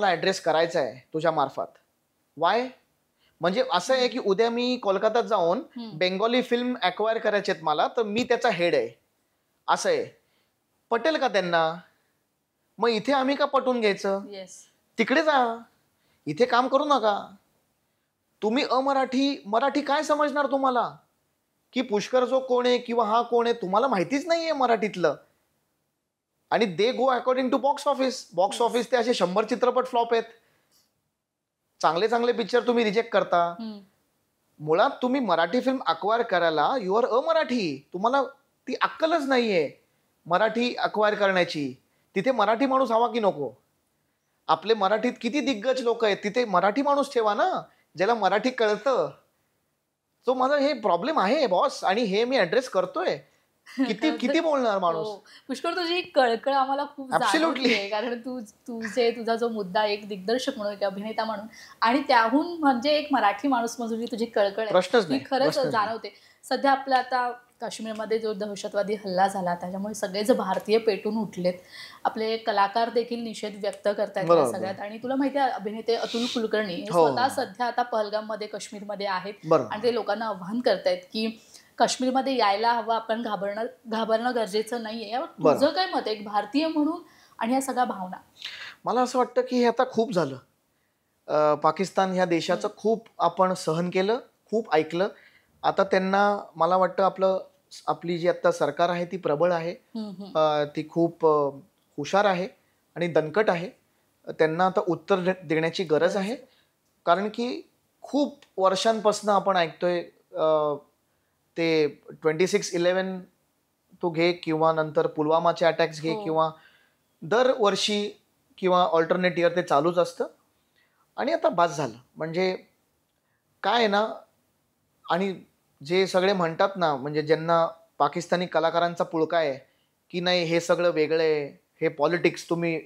ॲड्रेस करायचा आहे तुझ्या मार्फत. वाय? म्हणजे असं आहे की उद्या मी कोलकातात जाऊन बेंगॉली फिल्म ॲक्वायर करायचे आहेत मला, तर मी त्याचा हेड आहे, असं आहे. पटेल का त्यांना? मग इथे आम्ही का पटवून घ्यायचं? तिकडे जा, इथे काम करू नका. तुम्ही मराठी काय समजणार तुम्हाला? की पुष्कर जो कोण आहे किंवा हा कोण आहे तुम्हाला माहितीच नाहीये मराठीतलं. आणि they go according to box office ते असे 100 चित्रपट फ्लॉप आहेत. चांगले पिक्चर तुम्ही रिजेक्ट करता. मुळात तुम्ही मराठी फिल्म अक्वायर करायला यू आर अमराठी. तुम्हाला ती अक्कलच नाहीये मराठी अक्वायर करण्याची. तिथे मराठी माणूस हवा की नको? आपले मराठीत किती दिग्गज लोक आहेत, तिथे मराठी माणूस ठेवा ना, ज्याला मराठी कळतं. तो माझा हे प्रॉब्लेम आहे बॉस, आणि हे मी ऍड्रेस करतोय. किती बोलणार माणूस? पुष्कर, तुझी कळकळ आम्हाला खूप जाणवते, कारण तुझा जो मुद्दा एक दिग्दर्शक म्हणून, एक अभिनेता म्हणून, आणि त्याहून म्हणजे एक मराठी माणूस म्हणून तुझी कळकळ आहे, खरंच जाणवते. सध्या आपला आता काश्मीरमध्ये जो दहशतवादी हल्ला झाला त्याच्यामुळे सगळेच भारतीय पेटून उठलेत. आपले कलाकार देखील निषेध व्यक्त करतायत या सगळ्यात. आणि तुला माहिती आहे, अभिनेते अतुल कुलकर्णी स्वतः सध्या आता पहलगाममध्ये काश्मीरमध्ये आहेत, आणि ते लोकांना आव्हान करतायत की काश्मीरमध्ये यायला हवं, आपण घाबरणं गरजेचं नाहीये. यावर तुझं काय मत आहे एक भारतीय म्हणून, आणि या सगळ्या भावना? मला असं वाटतं की हे आता खूप झालं. पाकिस्तान ह्या देशाचं खूप आपण सहन केलं, खूप ऐकलं. आता त्यांना, मला वाटतं आपली जी आता सरकार आहे ती प्रबळ आहे, ती खूप हुशार आहे आणि दणकट आहे. त्यांना आता उत्तर देण्याची गरज आहे. कारण की खूप वर्षांपासून आपण ऐकतोय, ते 26/11 तू घे, किंवा नंतर पुलवामाचे अटॅक्स घे, किंवा दरवर्षी किंवा ऑल्टरनेट इयर ते चालूच असतं. आणि आता बास झालं. म्हणजे काय आहे ना, आणि जे सगळे म्हणतात ना, म्हणजे ज्यांना पाकिस्तानी कलाकारांचा पुळका आहे की नाही हे सगळं वेगळं आहे, हे पॉलिटिक्स तुम्ही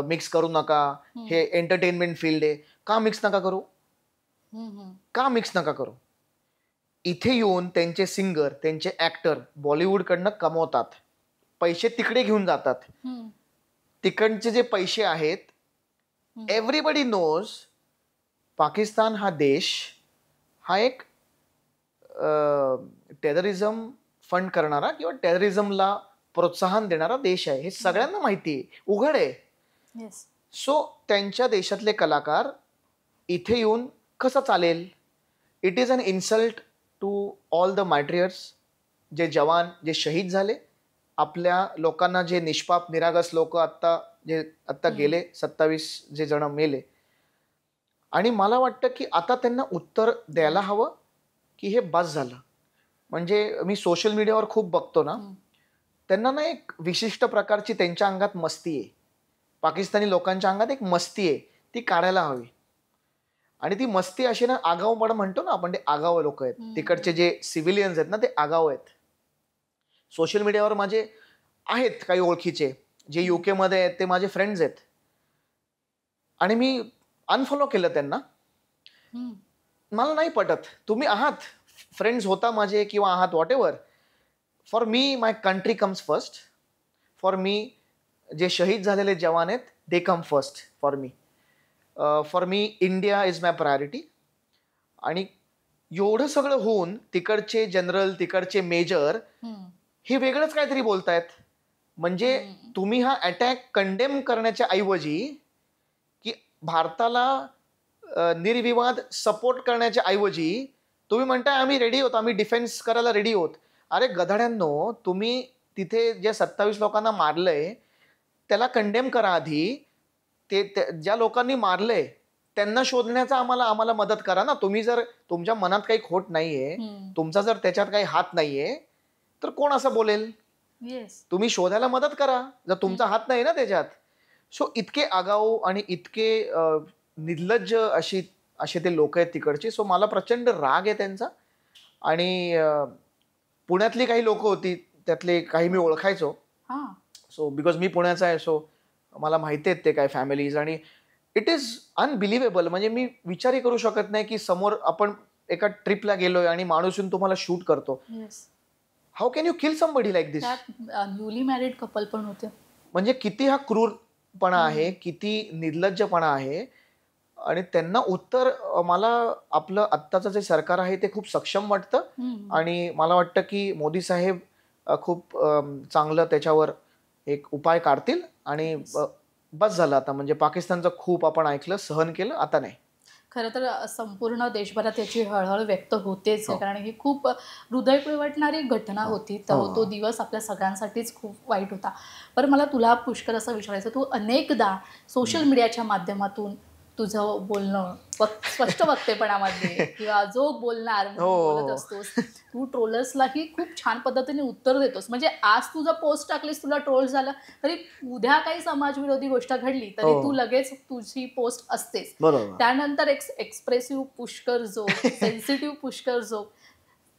मिक्स करू नका, हे एंटरटेनमेंट फील्ड आहे. का मिक्स नका करू? इथे येऊन त्यांचे सिंगर, त्यांचे ऍक्टर बॉलिवूडकडनं कमवतात, पैसे तिकडे घेऊन जातात. तिकडचे जे पैसे आहेत, एव्हरीबडी नोज पाकिस्तान हा देश हा एक टेररिझम फंड करणारा किंवा टेररिझमला प्रोत्साहन देणारा देश आहे. हे सगळ्यांना माहिती आहे, उघड आहे. सो त्यांच्या देशातले कलाकार इथे येऊन कसं चालेल? It is an insult to all the martyrs, जे जवान, जे शहीद झाले, आपल्या लोकांना, जे निष्पाप निरागस लोक आत्ता गेले, 27 जे जण मेले. आणि मला वाटतं की आता त्यांना उत्तर द्यायला हवं की हे बस झालं. म्हणजे मी सोशल मीडियावर खूप बघतो ना, त्यांना ना एक विशिष्ट प्रकारची त्यांच्या अंगात मस्ती आहे. पाकिस्तानी लोकांच्या अंगात एक मस्ती आहे, ती काढायला हवी. आणि ती मस्ती अशी ना, आगाऊपणा म्हणतो ना आपण, ते आगाव लोक आहेत. तिकडचे जे सिव्हिलियन्स आहेत ना, ते आगाव आहेत. सोशल मीडियावर माझे आहेत काही ओळखीचे, जे UK मध्ये आहेत, ते माझे फ्रेंड्स आहेत, आणि मी अनफॉलो केलं त्यांना. मला नाही पटत. तुम्ही आहात, फ्रेंड्स होता माझे किंवा आहात, whatever. For me my country comes first. For me जे शहीद झालेले जवान आहेत, they come first for me. India is my priority. आणि एवढं सगळं होऊन तिकडचे जनरल, तिकडचे मेजर हे वेगळंच काहीतरी बोलतायत. म्हणजे तुम्ही हा अटॅक कंडेम करण्याच्या ऐवजी, की भारताला निर्विवाद सपोर्ट करण्याच्या ऐवजी, तुम्ही म्हणताय आम्ही रेडी होतो, आम्ही डिफेन्स करायला रेडी आहोत. अरे गधाड्यांनो, तुम्ही तिथे जे 27 लोकांना मारलंय त्याला कंडेम करा आधी. ते ज्या लोकांनी मारलंय त्यांना शोधण्याचा आम्हाला मदत करा ना. तुम्ही जर तुमच्या मनात काही खोट नाहीये, तुमचा जर त्याच्यात काही हात नाहीये, तर कोण असं बोलेल? तुम्ही शोधायला मदत करा जर तुमचा हात नाही ना त्याच्यात. सो इतके आगाऊ आणि इतके निर्लज्ज असे ते लोक आहेत तिकडचे. सो मला प्रचंड राग आहे त्यांचा. आणि पुण्यातली काही लोक होती, त्यातले काही मी ओळखायचो. सो बिकॉज मी पुण्याचा आहे, सो मला माहिती आहेत ते काय फॅमिलीज. आणि इट इज अनबिलिव्हेबल. म्हणजे मी विचारही करू शकत नाही की समोर आपण एका ट्रिपला गेलोय आणि माणूस येऊन तुम्हाला शूट करतो. How can you kill somebody like this? Newly married couple पण होते. म्हणजे किती हा क्रूरपणा आहे, किती निर्लज्जपणा आहे. आणि त्यांना उत्तर मला आपलं आत्ताचं जे सरकार आहे ते खूप सक्षम वाटतं. आणि मला वाटतं की मोदी साहेब खूप चांगलं त्याच्यावर एक उपाय काढतील. आणि बस झालं आता. म्हणजे पाकिस्तानचं खूप आपण ऐकलं, सहन केलं, आता नाही. खरं तर संपूर्ण देशभरात याची हळहळ व्यक्त होतेच, कारण ही खूप हृदय पिळवटणारी घटना होती. तो दिवस आपल्या सगळ्यांसाठीच खूप वाईट होता. पण मला तुला पुष्कर असं विचारायचं, तू अनेकदा सोशल मीडियाच्या माध्यमातून तुझं बोलणं स्पष्ट वक्तेपणामध्ये किंवा जो बोलणार बोलत असतोस, तू ट्रोलर्सलाही खूप छान पद्धतीने उत्तर देतोस. म्हणजे आज तुझं पोस्ट टाकलीस, तुला ट्रोल झालं, तरी उद्या काही समाजविरोधी गोष्ट घडली तरी तू लगेच तुझी पोस्ट असतेस. त्यानंतर एक्सप्रेसिव्ह पुष्कर जोग, सेन्सिटिव्ह पुष्कर जोग,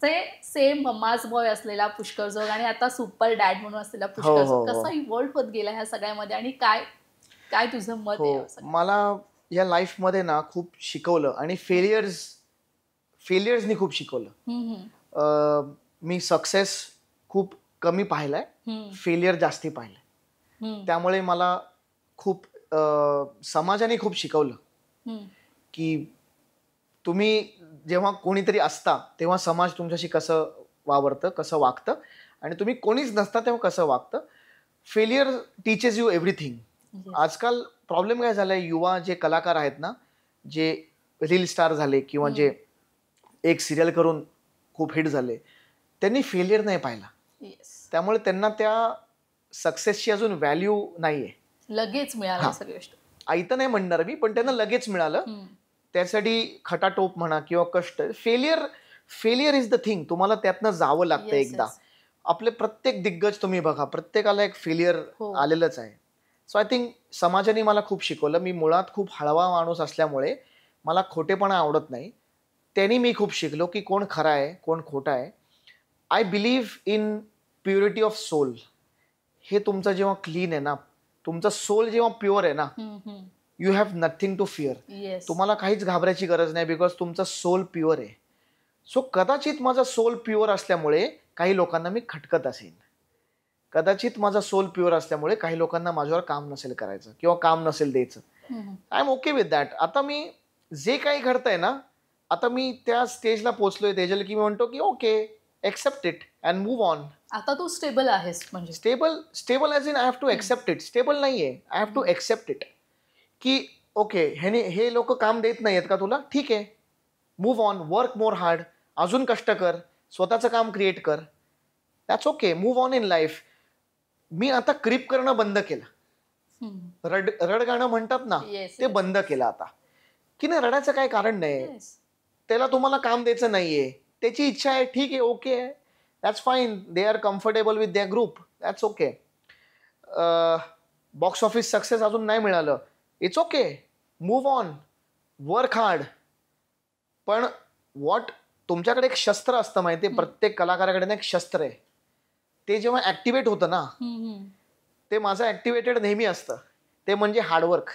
ते सेम मम्माज बॉय असलेला पुष्कर जोग आणि आता सुपर डॅड म्हणून असलेला पुष्कर जोग कसा इव्हॉल्व होत गेला ह्या सगळ्यामध्ये, आणि काय तुझं मत आहे? मला या लाईफमध्ये ना खूप शिकवलं आणि फेलियर्सनी खूप शिकवलं. मी सक्सेस खूप कमी पाहिलाय, फेलियर जास्ती पाहिलंय. त्यामुळे मला खूप समाजाने खूप शिकवलं की तुम्ही जेव्हा कोणीतरी असता तेव्हा समाज तुमच्याशी कसं वावरतं, कसं वागतं, आणि तुम्ही कोणीच नसता तेव्हा कसं वागतं. Failure teaches you everything. आजकाल प्रॉब्लेम काय झालाय, युवा जे कलाकार आहेत ना, जे रील स्टार झाले किंवा जे एक सिरियल करून खूप हिट झाले, त्यांनी फेलियर नाही पाहिला. त्यामुळे त्यांना त्या सक्सेसची अजून व्हॅल्यू नाहीये. लगेच मिळालं सगळी गोष्ट. आयतं नाही म्हणणार मी, पण त्यांना लगेच मिळालं. त्यासाठी खटाटोप म्हणा किंवा कष्ट. Failure is the thing. तुम्हाला त्यातनं जावं लागतं एकदा. आपले प्रत्येक दिग्गज तुम्ही बघा, प्रत्येकाला एक फेलियर आलेलंच आहे. सो आय थिंक समाजाने मला खूप शिकवलं. मी मुळात खूप हळवा माणूस असल्यामुळे मला खोटेपणा आवडत नाही. त्यांनी मी खूप शिकलो की कोण खरा आहे, कोण खोटा आहे. I believe in purity of soul. हे तुमचं जेव्हा क्लीन आहे ना, तुमचं सोल जेव्हा प्युअर आहे ना, you have nothing to fear. तुम्हाला काहीच घाबरायची गरज नाही, बिकॉज तुमचं सोल प्युअर आहे. सो कदाचित माझा सोल प्युअर असल्यामुळे काही लोकांना मी खटकत असेल. कदाचित माझा सोल प्युअर असल्यामुळे काही लोकांना माझ्यावर काम नसेल करायचं किंवा काम नसेल द्यायचं. I am okay with that. आता मी जे काही घडतंय ना, आता मी त्या स्टेजला पोहोचलोय तेजल की मी म्हणतो की okay, accept it and move on. आता तू स्टेबल आहेस. म्हणजे stable as in I have to accept it. Stable नाहीये, I have to accept it की ओके, हे लोक काम देत नाहीयेत का तुला, ठीक आहे, move on, work more hard, अजून कष्ट कर, स्वतःचं काम क्रिएट कर. That's okay, move on in life. मी आता क्रिप करणं बंद केलं. रड गाणं म्हणतात ना, ते बंद केलं आता. की नाही, रडायचं काय कारण नाही. त्याला तुम्हाला काम द्यायचं नाहीये, त्याची इच्छा आहे, ठीक आहे, ओके आहे, that's fine. They are comfortable with their group, that's okay. Box office success अजून नाही मिळालं, it's okay, move on, work hard. पण तुमच्याकडे एक शस्त्र असतं माहिती आहे, प्रत्येक कलाकाराकडे एक शस्त्र आहे. ते जेव्हा ऍक्टिव्हेट होतं ना, ते माझं ऍक्टिव्हेटेड नेहमी असतं. ते म्हणजे हार्डवर्क,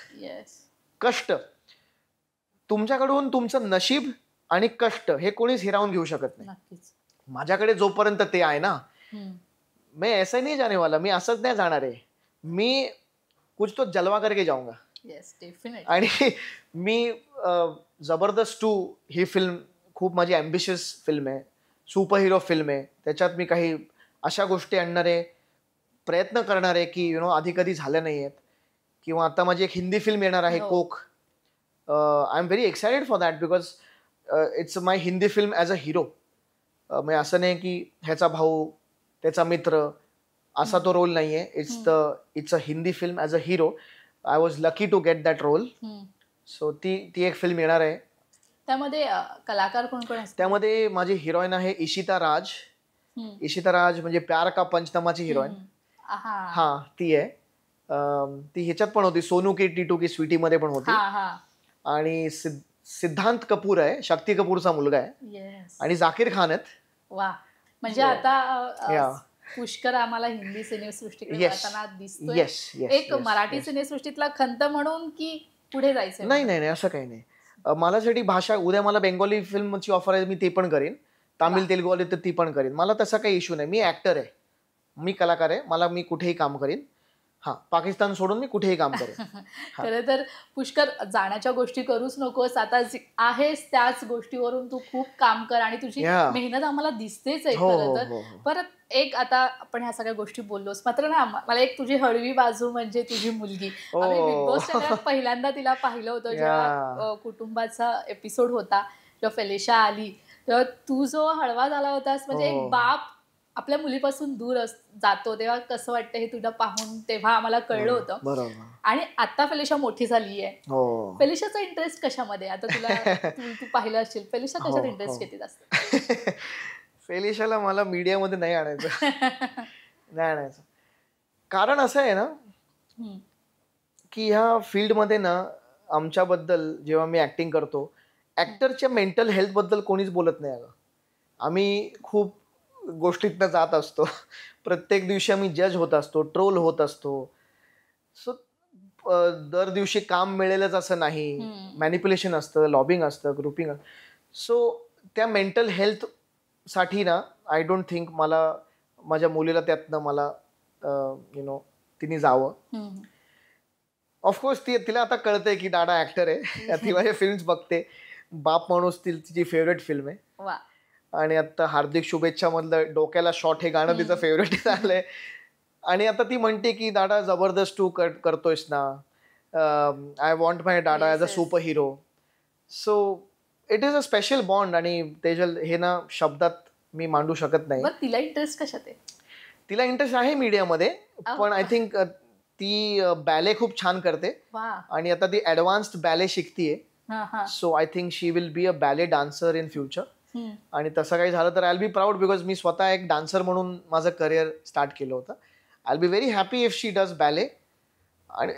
कष्ट. तुमच्याकडून तुमचं नशीब आणि कष्ट हे कोणीच हिरावून घेऊ शकत नाही. माझ्याकडे जोपर्यंत ते आहे ना, मैं ऐसा नहीं जाने वाला, मी असंच नाही जाणार आहे. मी कुछ तो जलवा करके जाऊंगा. आणि मी जबरदस्त 2 ही फिल्म खूप माझी ॲम्बिशियस फिल्म आहे, सुपर हिरो फिल्म आहे. त्याच्यात मी काही अशा गोष्टी आणणारे, प्रयत्न करणारे की आधी कधी झाल्या नाही आहेत. किंवा आता माझी एक हिंदी फिल्म येणार आहे, कोक. I am very excited for that, because it's my Hindi film as a hero. म्हणजे असं नाही की ह्याचा भाऊ, त्याचा मित्र, असा तो रोल नाहीये. It's a Hindi film as a hero. I was lucky to get that role. So ती एक फिल्म येणार आहे. त्यामध्ये कलाकार कोण कोण असतात? त्यामध्ये माझी हिरोईन आहे इशिता राज. इशिता राज म्हणजे प्यार का पंचनामाची हिरोईन. हा ती आहे. ती ह्याच्यात पण होती, सोनू की टीटू की स्वीटी मध्ये पण होती. आणि सिद्धांत कपूर आहे, शक्ती कपूरचा मुलगा आहे. आणि जाकीर खान आहेत. वा, म्हणजे आता पुष्कर आम्हाला हिंदी सिनेसृष्टीकडे वळताना दिसतोय. एक मराठी सिनेसृष्टीतला खंत म्हणून की पुढे जायचं? नाही, असं काही नाही. माझ्यासाठी भाषा, उद्या मला बेंगॉली फिल्मची ऑफर आहे, मी ते पण करेन. तामिळ तेलुगू आली तर ती पण करेन. मला तसा काही इश्यू नाही. मी ऍक्टर आहे, मी कलाकार आहे. मी कुठेही काम करेन. हा, पाकिस्तान सोडून मी कुठेही काम करेन. खरं तर पुष्कर, जाण्याच्या गोष्टी करूच नकोस. आता आहेस त्याच गोष्टीवरून तू खूप काम कर आणि तुझी मेहनत आम्हाला दिसतेच आहे. खरं तर परत एक, आता आपण ह्या सगळ्या गोष्टी बोललोस, मात्र ना मला एक तुझी हळवी बाजू म्हणजे तुझी मुलगी. आम्ही बिग बॉसच्या पहिल्यांदा तिला पाहिलं होतं जेव्हा कुटुंबाचा एपिसोड होता, जेव्हा फेलिशा आली तेव्हा तू जो हळवा झाला होतास. म्हणजे एक बाप आपल्या मुलीपासून दूर जातो तेव्हा कसं वाटतं हे तुला पाहून तेव्हा आम्हाला कळलं होतं. आणि आता फेलिशा मोठी झाली आहे. फेलिशाचा इंटरेस्ट कशामध्ये? आता तू पाहिलं असेल, फेलिशा कशात इंटरेस्ट घेते जास्त? फेलिशाला मला मीडियामध्ये नाही आणायचं. कारण असं आहे ना की ह्या फील्डमध्ये ना आमच्याबद्दल जेव्हा मी ऍक्टिंग करतो, ऍक्टरच्या मेंटल हेल्थ बद्दल कोणीच बोलत नाही. आम्ही खूप गोष्टीतनं जात असतो. प्रत्येक दिवशी आम्ही जज होत असतो, ट्रोल होत असतो. सो दर दिवशी काम मिळेलच असं नाही. मॅनिप्युलेशन असतं, लॉबिंग असतं, ग्रुपिंग. सो त्या मेंटल हेल्थ साठी ना आय डोंट थिंक माझ्या मुलीला त्यातनं मला तिने जावं. ऑफकोर्स तिला आता कळतंय की दादा ऍक्टर आहे. ती माझ्या फिल्म्स बघते. बाप माणूस तिची फेवरेट फिल्म आहे. आणि आता हार्दिक शुभेच्छा मधलं डोक्याला शॉट हे गाणं तिचं फेवरेट झालंय. आणि आता ती म्हणते की दादा जबरदस्त तू करतोयस ना, आय वॉन्ट माय दादा as a super hero. So it is a special bond. आणि तेजल हे ना शब्दात मी मांडू शकत नाही. तिला इंटरेस्ट कशात आहे? तिला इंटरेस्ट आहे मीडियामध्ये, पण आय थिंक ती बॅले खूप छान करते. आणि आता ती ऍडव्हान्स्ड बॅले शिकतीये. So I think she will be a ballet dancer in future. आणि तसं काही झालं तर I will be proud, because मी स्वतः एक डान्सर म्हणून माझं करिअर स्टार्ट केलं होतं. I will be very happy if she does ballet. आणि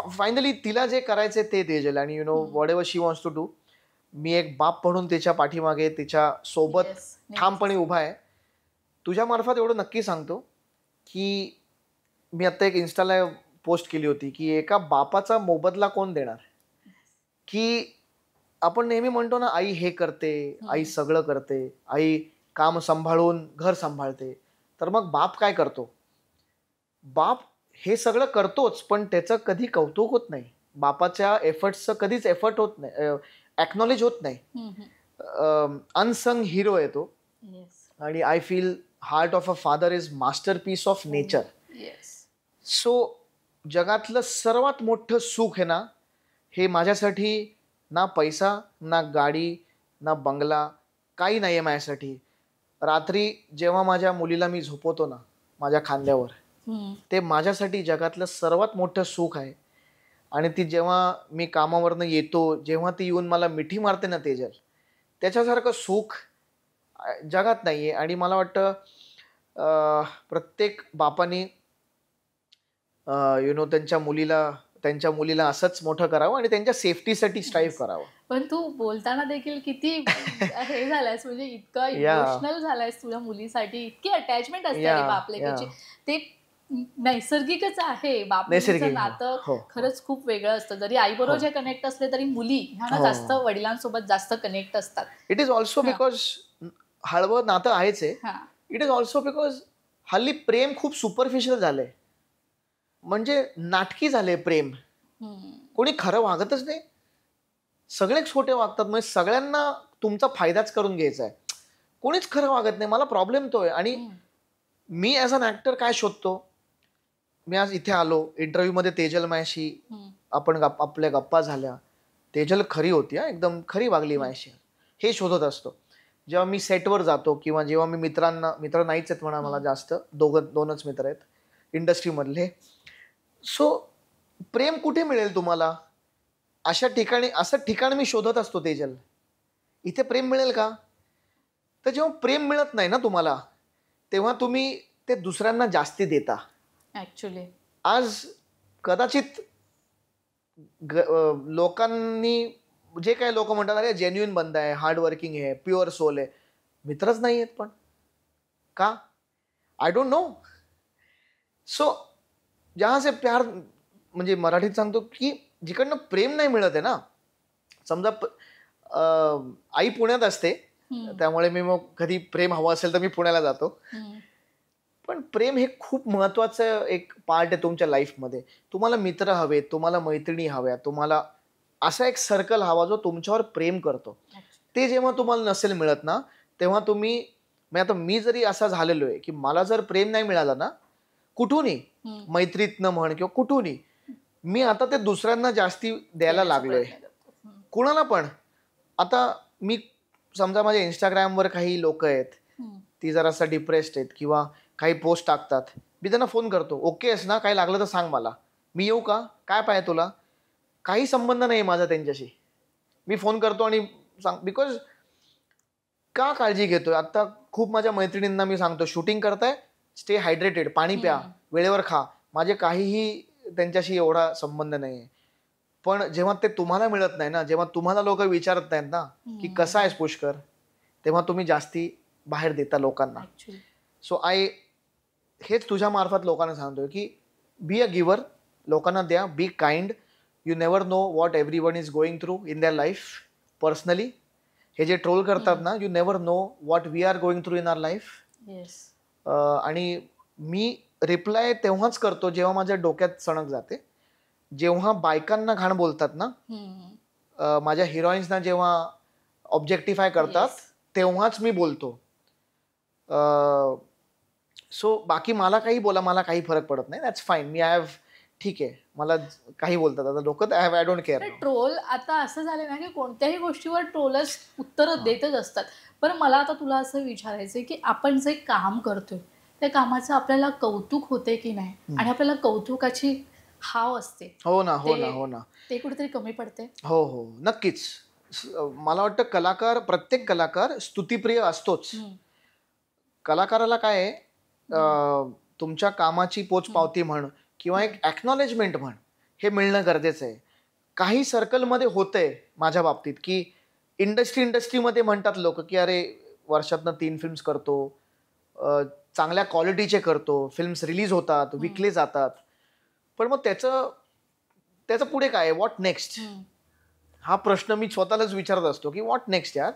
फायनली तिला जे करायचं ते तेजल. आणि whatever she wants to do, मी एक बाप म्हणून तिच्या पाठीमागे, तिच्या सोबत ठामपणे उभा आहे. तुझ्या मार्फत एवढं नक्की सांगतो की मी आता एक इन्स्टाला पोस्ट केली होती की एका बापाचा मोबदला कोण देणार. की आपण नेहमी म्हणतो ना, आई हे करते, आई सगळं करते, आई काम सांभाळून घर सांभाळते. तर मग बाप काय करतो? बाप हे सगळं करतोच, पण त्याचं कधी कौतुक होत नाही. बापाच्या एफर्ट्सचं कधीच एफर्ट होत नाही, एक्नॉलेज होत नाही. अनसंग हिरो आहे तो. आणि I feel heart of a father is masterpiece of nature. So जगातलं सर्वात मोठं सुख आहे ना, हे माझ्यासाठी ना पैसा, ना गाडी, ना बंगला, काही नाही आहे माझ्यासाठी. रात्री जेव्हा माझ्या मुलीला मी झोपवतो ना माझ्या खांद्यावर, ते माझ्यासाठी जगातलं सर्वात मोठं सुख आहे. आणि ती जेव्हा मी कामावरनं येतो, जेव्हा ती येऊन मला मिठी मारते ना तेजल, त्याच्यासारखं सुख जगात नाही आहे. आणि मला वाटतं प्रत्येक बापाने त्यांच्या मुलीला असंच मोठं करावं आणि त्यांच्या सेफ्टीसाठी स्ट्राईव्ह करावं. पण तू बोलताना देखील किती हे झालायस, म्हणजे इतका इमोशनल झालायस तुझ्या मुलीसाठी. इतकी अटॅचमेंट असते बापलेकीची. ते नैसर्गिकच आहे. बापलेकीचं नातं खरंच खूप वेगळं असतं. जरी आई बरोबर जे कनेक्ट असले तरी मुली ह्या जास्त वडिलांसोबत जास्त कनेक्ट असतात. इट इज ऑल्सो बिकॉज हळवं नातं आहेच आहे. इट इज ऑल्सो बिकॉज हल्ली प्रेम खूप सुपरफिशियल झालंय. म्हणजे नाटकी झाले प्रेम. कोणी खरं वागतच नाही, सगळेच खोटे वागतात. म्हणजे सगळ्यांना तुमचा फायदाच करून घ्यायचा आहे. कोणीच खरं वागत नाही. मला प्रॉब्लेम तो आहे. आणि मी ॲज अन ऍक्टर काय शोधतो, मी आज इथे आलो इंटरव्ह्यू मध्ये, तेजल माझ्याशी आपल्या गप्पा झाल्या. तेजल खरी होती, एकदम खरी वागली माझ्याशी. हे शोधत असतो. जेव्हा मी सेटवर जातो किंवा जेव्हा मी मित्र नाहीच आहेत म्हणा मला जास्त, दोनच मित्र आहेत इंडस्ट्रीमधले. सो प्रेम कुठे मिळेल तुम्हाला? असं ठिकाण मी शोधत असतो तेजल. इथे प्रेम मिळेल का? तर जेव्हा प्रेम मिळत नाही ना तुम्हाला, तेव्हा तुम्ही ते दुसऱ्यांना जास्ती देता. ऍक्च्युली आज कदाचित लोकांनी जे काही लोक म्हणतात अरे जेन्युइन बंदा आहे, हार्डवर्किंग आहे, प्युअर सोल आहे, मित्रच नाही आहेत. पण का? I don't know. सो जहां से प्यार, म्हणजे मराठीत सांगतो की जिकडनं प्रेम नाही मिळत आहे ना, समजा आई पुण्यात असते त्यामुळे मी मग कधी प्रेम हवं असेल तर मी पुण्याला जातो. पण प्रेम हे खूप महत्वाचं एक पार्ट आहे तुमच्या लाईफमध्ये. तुम्हाला मित्र हवेत, तुम्हाला मैत्रिणी हव्या, तुम्हाला असा एक सर्कल हवा जो तुमच्यावर प्रेम करतो. ते जेव्हा तुम्हाला नसेल मिळत ना, तेव्हा तुम्ही, आता मी जरी असा झालेलो आहे की मला जर प्रेम नाही मिळालं ना कुठूनही, मैत्रीतनं म्हण किंवा कुठूनही, मी आता ते दुसऱ्यांना जास्ती द्यायला लागलोय, कुणाला पण. आता मी समजा माझ्या इंस्टाग्रामवर काही लोक आहेत, ती जरासा डिप्रेस्ड आहेत किंवा काही पोस्ट टाकतात, मी त्यांना फोन करतो, ओके आहेस ना, काही लागलं तर सांग मला, मी येऊ का, काय पाहिजे तुला. काही संबंध नाही माझा त्यांच्याशी. मी फोन करतो आणि बिकॉज का काळजी घेतोय. आता खूप माझ्या मैत्रिणींना मी सांगतो, शूटिंग करताय, स्टे हायड्रेटेड, पाणी प्या, वेळेवर खा. माझे काहीही त्यांच्याशी एवढा संबंध नाहीये. पण जेव्हा ते तुम्हाला मिळत नाही ना, जेव्हा तुम्हाला लोक विचारत नाहीत ना की कसा आहेस पुष्कर, तेव्हा तुम्ही जास्ती बाहेर देता लोकांना. सो हेच तुझ्या मार्फत लोकांना सांगतोय की बी अ गिव्हर, लोकांना द्या, be kind. You never know what everyone is going through in their life personally. हे जे ट्रोल करतात ना, you never know what we are going through in our life. आणि मी रिप्लाय तेव्हाच करतो जेव्हा माझ्या डोक्यात सणक जाते. जेव्हा बायकांना घाण बोलतात ना, माझ्या हिरोईन्सना जेव्हा ऑब्जेक्टिफाय करतात, तेव्हाच मी बोलतो. सो बाकी मला काही बोला, मला काही फरक पडत नाही, दॅट्स फाईन. मी ठीक आहे, मला काही बोलतात आता लोक, आय डोंट केअर. ट्रोल आता असं झालं ना की कोणत्याही गोष्टीवर ट्रोलर्स उत्तर देतच असतात. पण मला आता तुला असं विचारायचंय की आपण जे काम करतोय त्या कामाचं आपल्याला कौतुक होते की नाही, आणि आपल्याला कौतुकाची हाव असते. हो ना, हो ना, हो ना. ते कुठेतरी कमी पडते. हो हो, नक्कीच. मला वाटतं प्रत्येक कलाकार स्तुतिप्रिय असतोच. कलाकाराला काय आहे, तुमच्या कामाची पोचपावती म्हण किंवा एक ॲक्नॉलेजमेंट म्हण, हे मिळणं गरजेचं आहे. काही सर्कलमध्ये होतंय माझ्या बाबतीत की इंडस्ट्रीमध्ये म्हणतात लोक की अरे वर्षातनं 3 फिल्म्स करतो, चांगल्या क्वालिटीचे करतो, फिल्म्स रिलीज होतात, विकले जातात. पण मग त्याचं पुढे काय, व्हॉट नेक्स्ट, हा प्रश्न मी स्वतःलाच विचारत असतो की व्हॉट नेक्स्ट यार.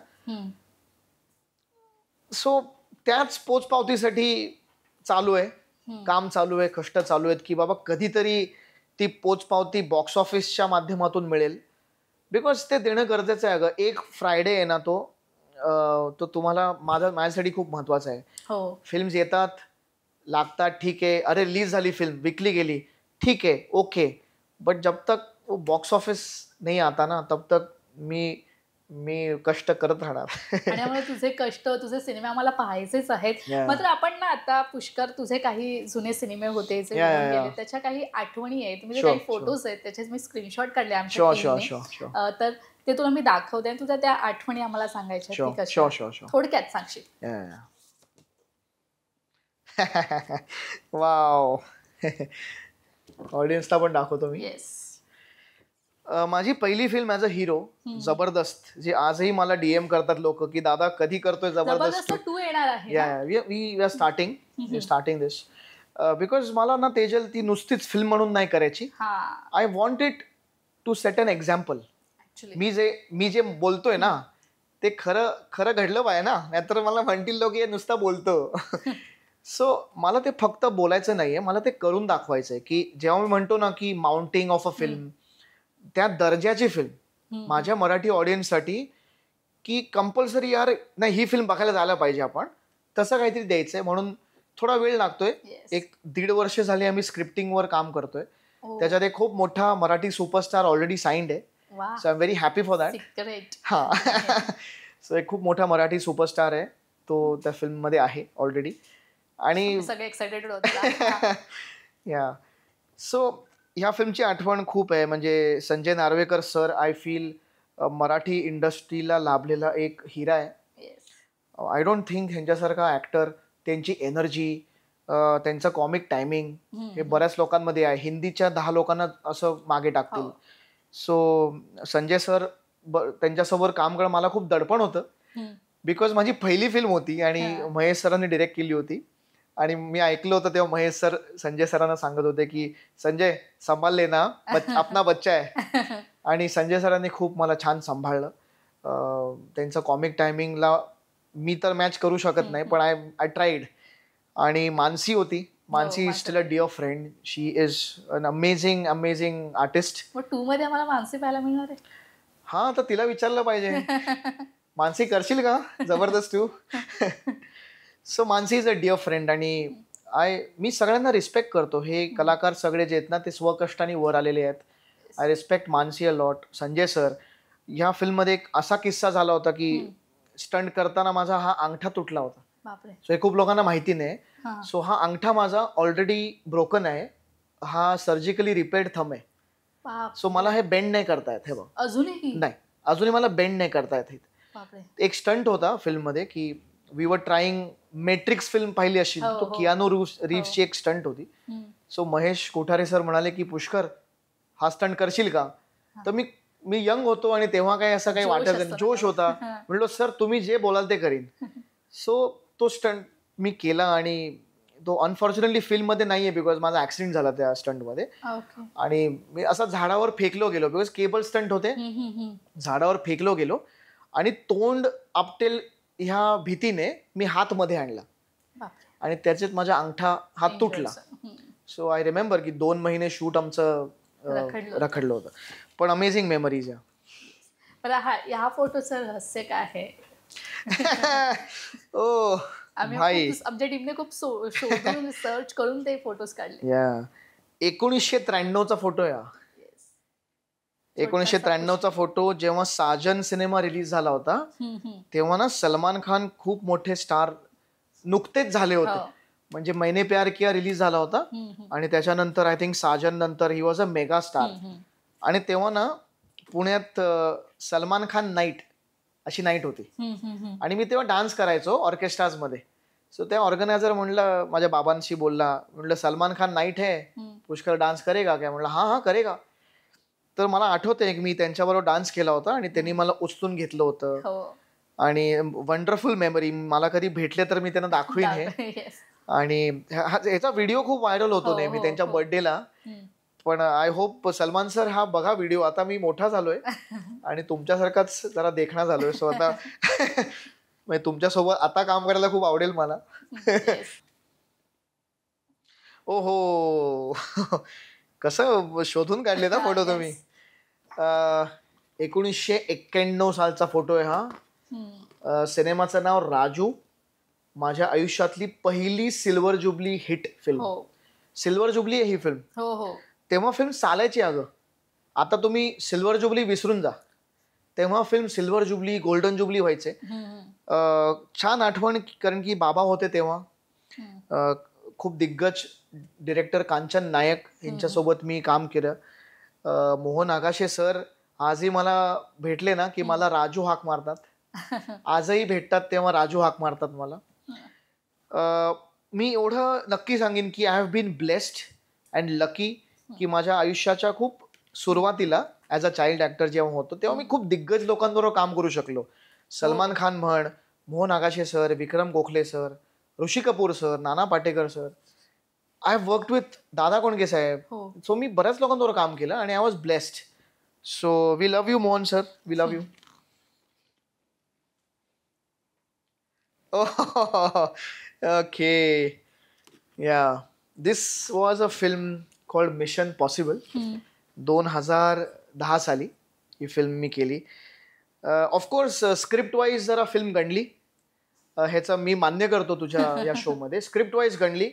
सो त्याच पोचपावतीसाठी चालू आहे, काम चालू आहे, कष्ट चालू आहेत की बाबा कधीतरी ती पोचपावती बॉक्स ऑफिसच्या माध्यमातून मिळेल. बिकॉज ते देणं गरजेचं आहे. अगं, एक फ्रायडे आहे ना, तो तुम्हाला माझ्यासाठी खूप महत्वाचा आहे. फिल्म्स येतात, लागतात, ठीक आहे, अरे रिलीज झाली फिल्म, विकली गेली, ठीक आहे, ओके. बट जब तक वो बॉक्स ऑफिस नहीं आता ना, तब तक मी कष्ट करत राहणार. आणि त्यामुळे तुझे कष्ट, तुझे सिनेमे आम्हाला पाहायचेच आहेत. मात्र आपण ना आता पुष्कर, तुझे काही जुने सिनेमे होते जे गेले, त्याच्या काही आठवणी आहेत, म्हणजे काही फोटोज आहेत, त्याचे मी स्क्रीनशॉट काढले आमच्या टीमने. तर ते तुला मी दाखवते आणि तुझ्या त्या आठवणी आम्हाला सांगायच्या, थोडक्यात सांगशील? वाव, ऑडियन्सला पण दाखवतो मी. माझी पहिली फिल्म ॲज अ हिरो, जबरदस्त, जे आजही मला डीएम करतात लोक की दादा कधी करतोय जबरदस्त. तू येणार आहे? We are starting this because मला ना तेजल ती नुसतीच फिल्म म्हणून नाही करायची. I want it to set an example. मी जे बोलतोय ना ते खरं घडलं पाहिजे ना, नाहीतर मला म्हणतील लोक हे नुसतं बोलतो. सो मला ते फक्त बोलायचं नाहीये, मला ते करून दाखवायचंय. की जेव्हा मी म्हणतो ना की माउंटिंग ऑफ अ फिल्म, त्या दर्जाची फिल्म माझ्या मराठी ऑडियन्ससाठी, की कंपल्सरी यार नाही ही फिल्म बघायला जायला पाहिजे आपण, तसं काहीतरी द्यायचंय. म्हणून थोडा वेळ लागतोय. 1-1.5 वर्ष झाली आम्ही स्क्रिप्टिंगवर काम करतोय. त्याच्यात एक खूप मोठा मराठी सुपरस्टार ऑलरेडी साइंड आहे. So I am very happy for that. So एक खूप मोठा मराठी सुपरस्टार आहे तो त्या फिल्ममध्ये आहे ऑलरेडी. आणि सगळे एक्साइटेड होते. या सो ह्या फिल्मची आठवण खूप आहे. म्हणजे Sanjay Narvekar sir I feel Marathi इंडस्ट्रीला लाभलेला एक हिरा आहे. आय डोंट थिंक ह्यांच्यासारखा ॲक्टर, त्यांची एनर्जी, त्यांचं कॉमिक टायमिंग हे बऱ्याच लोकांमध्ये आहे. हिंदीच्या 10 लोकांना असं मागे टाकतील. सो संजय सर त्यांच्यासमोर काम करणं मला खूप दडपण होतं. बिकॉज माझी पहिली फिल्म होती आणि महेश सरांनी डिरेक्ट केली होती. आणि मी ऐकलं होतं तेव्हा महेश सर संजय सरांना सांगत होते की संजय सांभाळ लेना, आपला बच्चा आहे. आणि संजय सरांनी खूप मला छान सांभाळलं. त्यांचं कॉमिक टायमिंगला मी तर मॅच करू शकत नाही, पण आय ट्राईड. आणि मानसी होती. Mansi is still a dear friend. She is an amazing artist. 2 मध्ये आम्हाला मानसी पाहायला मिळणार आहे. हा, तर तिला विचारलं पाहिजे. मानसी करशील का जबरदस्त तू? So Mansi is a dear friend. आणि मी सगळ्यांना रिस्पेक्ट करतो. हे कलाकार सगळे जे आहेत ना ते स्वकष्टाने वर आलेले आहेत. I respect Mansi a lot. Sanjay sir, ह्या फिल्ममध्ये एक असा किस्सा झाला होता की स्टंट करताना माझा हा अंगठा तुटला होता. सो हे खूप लोकांना माहिती नाही. सो हा अंगठा माझा ऑलरेडी ब्रोकन आहे. हा सर्जिकली रिपेअर्ड थंब आहे. सो मला हे बेंड नाही करता येत. हे बघ, अजूनही मला बेंड नाही करता येत. एक स्टंट होता फिल्ममध्ये की we were trying, matrix film पाहिली अशी, तो कियानो रिव्हची एक स्टंट होती. सो महेश कोठारे सर म्हणाले की पुष्कर हा स्टंट करशील का? तर मी यंग होतो आणि तेव्हा काही असं काही वाटत नाही, जोश होता. म्हणलो सर तुम्ही जे बोलाल ते करीन. सो तो स्टंट मी केला आणि तो अनफॉर्च्युनेटली फिल्ममध्ये नाहीये बिकॉज माझा ऍक्सिडेंट झाला त्या स्टंटमध्ये. आणि मी असा झाडावर फेकलो गेलो, बिकॉज केबल स्टंट होते. झाडावर फेकलो गेलो आणि तोंड आपटेल ह्या भीतीने मी हात मध्ये आणला आणि त्याच्यात माझा अंगठा हात तुटला. सो आय रिमेंबर की 2 महिने शूट आमचं रखडलं होतं. पण अमेझिंग मेमरीज. या फोटोचं रहस्य काय आहे? आमच्या टीमने खूप शोधून सर्च करून ते फोटोज काढले. 1993चा फोटो आहे. 1993चा फोटो. जेव्हा साजन सिनेमा रिलीज झाला होता तेव्हा ना सलमान खान खूप मोठे स्टार नुकतेच झाले होते. म्हणजे मैंने प्यार किया रिलीज झाला होता आणि त्याच्यानंतर आय थिंक साजन नंतर he was a mega star. आणि तेव्हा ना पुण्यात सलमान खान नाईट अशी नाईट होती आणि मी तेव्हा डान्स करायचो ऑर्केस्ट्राज मध्ये. सो त्या ऑर्गनायझर म्हणलं, माझ्या बाबांशी बोलला, म्हणलं सलमान खान नाईट है, पुष्कर डान्स करेगा क्या? म्हणलं हा करेगा. तर मला आठवतंय की मी त्यांच्याबरोबर डान्स केला होता आणि त्यांनी मला उचलून घेतलं होतं. आणि वंडरफुल मेमरी. मला कधी भेटले तर मी त्यांना दाखवीन हे. आणि ह्याचा व्हिडिओ खूप व्हायरल होतो नेहमी त्यांच्या बर्थडेला. पण आय होप सलमान सर हा बघा व्हिडिओ. आता मी मोठा झालोय आणि तुमच्यासारखाच जरा देखणा झालोय. सो आता म्हणजे तुमच्यासोबत आता काम करायला खूप आवडेल मला. ओहो, कसं शोधून काढले ना फोटो तुम्ही. 1991 सालचा फोटो आहे हा. सिनेमाचं नाव राजू. माझ्या आयुष्यातली पहिली silver jubilee hit film. Silver jubilee आहे ही फिल्म. तेव्हा फिल्म चालायची अगं. आता तुम्ही सिल्वर जुबली विसरून जा. तेव्हा film silver jubilee, golden jubilee व्हायचे. छान आठवण, कारण की बाबा होते तेव्हा. खूप दिग्गज डिरेक्टर कांचन नायक यांच्यासोबत मी काम केलं. मोहन आगाशे सर आजही मला भेटले ना की मला राजू हाक मारतात. आजही भेटतात तेव्हा राजू हाक मारतात मला. मी एवढं नक्की सांगेन की I have been blessed and lucky की माझ्या आयुष्याच्या खूप सुरुवातीला ॲज अ चाइल्ड ॲक्टर जेव्हा होतो तेव्हा मी खूप दिग्गज लोकांबरोबर काम करू शकलो. सलमान खान म्हण, Mohan Agashe sir, Vikram Gokhale sir, Rishi Kapoor sir, Nana Patekar sir. I have worked with Dada Kondke Saheb. So मी बऱ्याच लोकांबरोबर काम केलं आणि I was blessed. So we love you Mohan sir, we love you. Okay. Yeah. This was a film called Mission Possible. 2010 साली ही फिल्म मी केली. Of course script wise जरा film गणली. ह्याचं मी मान्य करतो तुझ्या या शोमध्ये. स्क्रिप्ट वाईज गणली.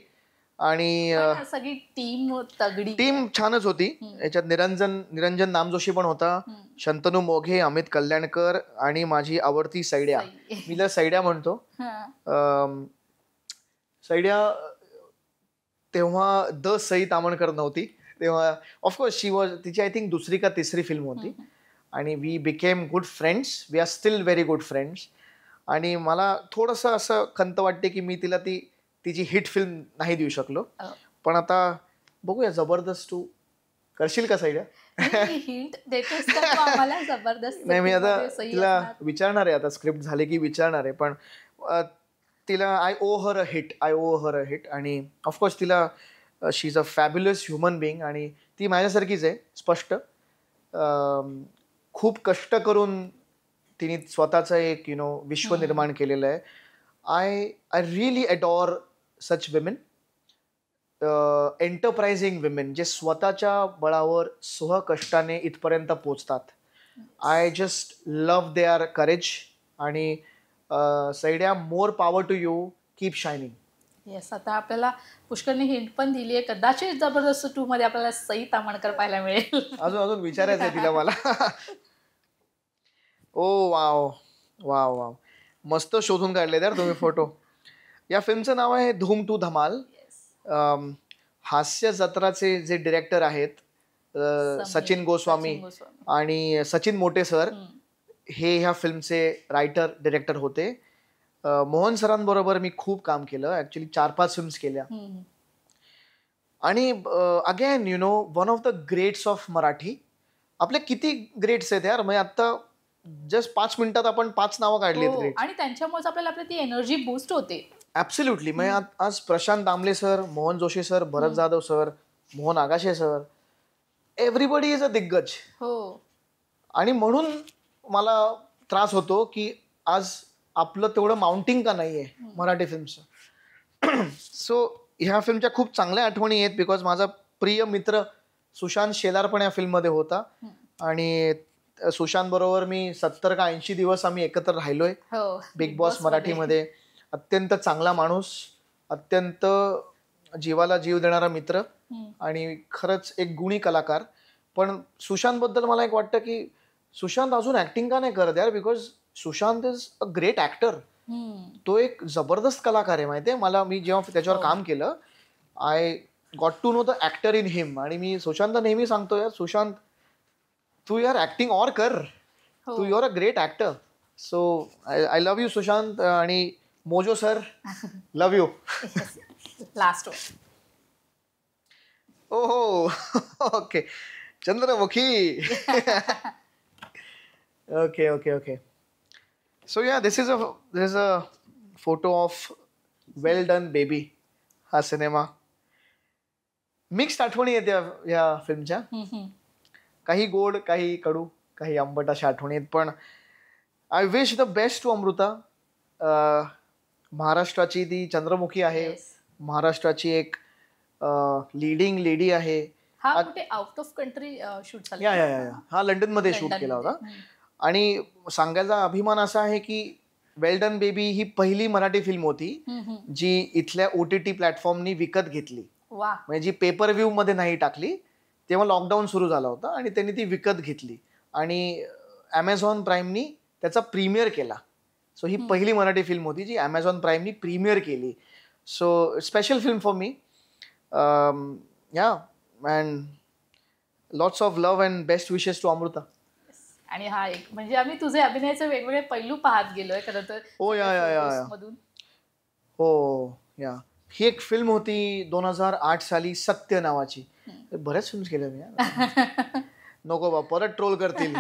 आणि सगळी टीम तगडी, टीम छानच होती. याच्यात निरंजन नामजोशी पण होता, शंतनू मोघे, अमित कल्याणकर आणि माझी आवडती सैड्या. मी तिला सैड्या म्हणतो. सैड्या तेव्हा द सई तामणकर नव्हती तेव्हा. ऑफकोर्स शी वॉज, तिची आय थिंक दुसरी का तिसरी फिल्म होती. आणि we became good friends. We are still very good friends. आणि मला थोडंसं असं खंत वाटते की मी तिला तिची हिट फिल्म नाही देऊ शकलो. पण आता बघूया, जबरदस्त तू करशील का सैड्या? नाही, मी आता तिला विचारणार आहे, आता स्क्रिप्ट झाले की विचारणार आहे. पण तिला I owe her a hit. आणि ऑफकोर्स तिला, she is a fabulous human being. आणि ती माझ्यासारखीच आहे, स्पष्ट. खूप कष्ट करून तिने स्वतःचं एक विश्व निर्माण केलेलं आहे. I really adore such women, enterprising women, जे स्वतःच्या बळावर स्वकष्टाने इथपर्यंत पोचतात. I just love their courage. आणि सैड्या, more power to you, keep shining. Yes, आता आपल्याला पुष्करने हिंट पण दिली आहे, कदाचित जबरदस्त 2 मध्ये आपल्याला सई तामणकर पाहायला मिळेल. अजून विचारायचं आहे तिला मला. ओ वाव वाव वाव, मस्त शोधून काढले यार तुम्ही फोटो. या फिल्मचं नाव आहे धूम टू धमाल. हास्य जत्राचे जे डिरेक्टर आहेत सचिन गोस्वामी आणि सचिन मोटे सर, हे ह्या फिल्मचे रायटर डिरेक्टर होते. मोहन सरांबरोबर मी खूप काम केलं, ऍक्च्युली 4-5 फिल्म्स केल्या. आणि again one of the greats of Marathi. आपले किती ग्रेट्स आहेत यार, म्हणजे आता जस्ट 5 मिनिटात आपण 5 नावं काढली आहेत. आणि त्यांच्यामुळे आपल्याला आपली ती एनर्जी बूस्ट होते. ऍब्सोल्युटली. म्हणजे आज Prashant Damle sir, Mohan Joshi sir, Bharat Jadhav sir, Mohan Agashe sir, everybody is a दिग्गज. आणि म्हणून मला त्रास होतो की आज आपलं तेवढं माउंटिंग का नाहीये मराठी फिल्मचं. सो ह्या फिल्मच्या खूप चांगल्या आठवणी आहेत, बिकॉज माझा प्रिय मित्र सुशांत शेलार पण या फिल्ममध्ये होता. आणि सुशांत बरोबर मी 70 का 80 दिवस आम्ही एकत्र राहिलोय बिग बॉस मराठीमध्ये. अत्यंत चांगला माणूस, अत्यंत जीवाला जीव देणारा मित्र आणि खरंच एक गुणी कलाकार. पण सुशांत बद्दल मला एक वाटतं की सुशांत अजून ऍक्टिंग का नाही करत यार, because Sushant is a great actor. तो एक जबरदस्त कलाकार आहे माहितीये मला. मी जेव्हा त्याच्यावर काम केलं, I got to know the actor in him. आणि मी सुशांतला नेहमी सांगतो, यार सुशांत, तू यार ऍक्टिंग और कर, तू your a great actor. So I love you Sushant. आणि Mojo sir, love you. Last ओहो, okay, Chandramukhi. Okay okay okay. So yeah, this is a photo of well done baby. हा सिनेमा मिक्स्ड आठवणी येते या फिल्मच्या. काही गोड, काही कडू, काही आंबट अशा आठवणी आहेत. पण I wish the best to Amruta. महाराष्ट्राची ती चंद्रमुखी आहे. महाराष्ट्राची एक लीडिंग लेडी आहे. हा कुठे आउट ऑफ कंट्री शूट झाला? हा लंडन मध्ये शूट केला होता. आणि सांगायचा अभिमान असा आहे की वेल डन बेबी ही पहिली मराठी फिल्म होती जी इथल्या OTT प्लॅटफॉर्मनी विकत घेतली. म्हणजे जी पेपर व्ह्यू मध्ये नाही टाकली. तेव्हा लॉकडाऊन सुरू झाला होता आणि त्यांनी ती विकत घेतली आणि अमेझॉन प्राईमनी त्याचा प्रीमियर केला. सो ही पहिली मराठी फिल्म होती जी अमेझॉन प्राईमनी प्रीमियर केली. So special film for me. Yeah, and lots of love and best wishes to Amruta. आणि हा एक म्हणजे आम्ही तुझे अभिनयाचे वेगवेगळे पैलू पाहत गेलोय खरं तर. हो या, ही एक फिल्म होती 2008 साली, सत्य नावाची. बऱ्याच फिल्म्स केल्या मी. नको बा, परत ट्रोल करतील.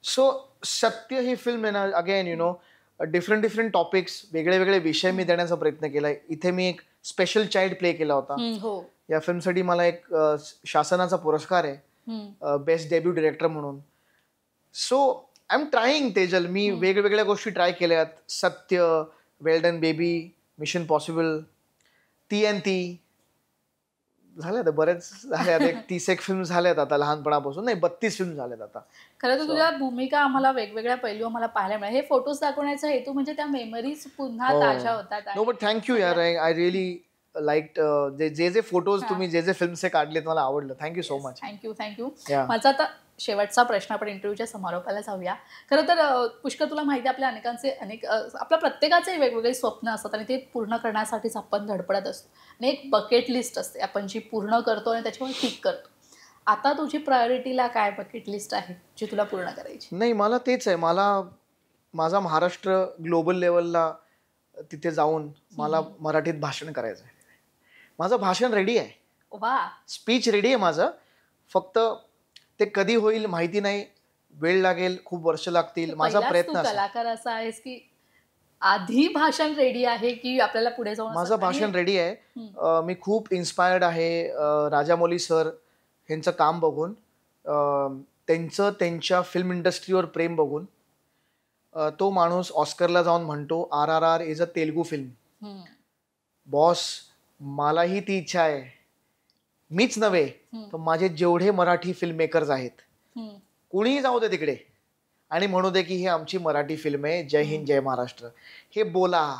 सो सत्य ही फिल्म आहे ना, अगेन डिफरंट टॉपिक्स, वेगळे वेगळे विषय मी देण्याचा प्रयत्न केलाय. इथे मी एक स्पेशल चाइल्ड प्ले केला होता. या फिल्मसाठी मला एक शासनाचा पुरस्कार आहे बेस्ट डेब्यू डिरेक्टर म्हणून. So I am trying, Tejal. मी वेगवेगळ्या गोष्टी ट्राय केल्यात. Satya, well done baby, mission possible, ती अँड ती झाल्यात, बरेच झाल्यात. एक 30 फिल्म झाल्यात आता लहानपणापासून. नाही, 32 फिल्म झाल्यात आता. खरं तर तुझ्या भूमिका आम्हाला वेगवेगळ्या पैलू आम्हाला पाहायला मिळाले. हे फोटोज दाखवण्याचा हेतू म्हणजे त्या मेमरीज पुन्हा ताज्या होतात. नो बट थँक्यू यार. आय रिअली लाईक जे जे फोटोज तुम्ही जे फिल्मचे काढलेत मला आवडलं. Thank you so much. थँक्यू. माझा आता शेवटचा प्रश्न, आपण इंटरव्ह्यूच्या समारोपाला जाऊया. खरं तर पुष्कर, तुला माहिती आहे आपल्या प्रत्येकाचे वेगवेगळे स्वप्न असतात आणि ते पूर्ण करण्यासाठीच आपण धडपडत असतो. आणि एक बकेट लिस्ट असते आपण जी पूर्ण करतो आणि त्याच्यावर टिक करतो. आता तुझी प्रायोरिटीला काय बकेट लिस्ट आहे जी तुला पूर्ण करायची? नाही, मला तेच आहे. माझा महाराष्ट्र ग्लोबल लेवलला तिथे जाऊन मला मराठीत भाषण करायचं आहे. माझं भाषण रेडी आहे. वा. स्पीच रेडी आहे माझं. फक्त ते कधी होईल माहिती नाही. वेळ लागेल, खूप वर्ष लागतील. माझा प्रयत्न असा. कलाकार असा आहेस की आधी भाषण रेडी आहे की आपल्याला पुढे जाऊन? माझं भाषण रेडी आहे. मी खूप इन्स्पायर्ड आहे राजामौली सर यांचं काम बघून, त्यांच्या फिल्म इंडस्ट्रीवर प्रेम बघून. तो माणूस ऑस्करला जाऊन म्हणतो RRR is a Telugu film. Boss, मलाही ती इच्छा आहे. मीच नव्हे तर माझे जेवढे मराठी फिल्म मेकर्स आहेत, कुणीही जाऊ दे तिकडे आणि म्हणू दे की ही आमची मराठी फिल्म आहे, जय हिंद जय महाराष्ट्र, हे बोला.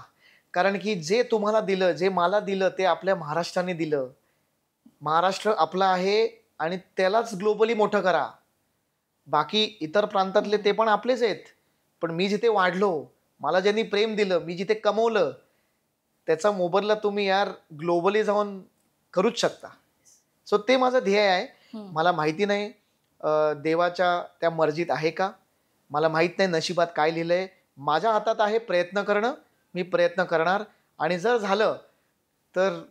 कारण की जे तुम्हाला दिलं, जे मला दिलं, ते आपल्या महाराष्ट्राने दिलं. महाराष्ट्र आपला आहे आणि त्यालाच ग्लोबली मोठं करा. बाकी इतर प्रांतातले ते पण आपलेच आहेत, पण मी जिथे वाढलो, मला ज्यांनी प्रेम दिलं, मी जिथे कमवलं, त्याचा मोबदला तुम्ही यार ग्लोबली जाऊन करूच शकता. सो ते माझं ध्येय आहे. मला माहिती नाही देवाच्या त्या मर्जीत आहे का, मला माहित नाही नशिबात काय लिहिलंय. माझ्या हातात आहे प्रयत्न करणं. मी प्रयत्न करणार आणि जर झालं तर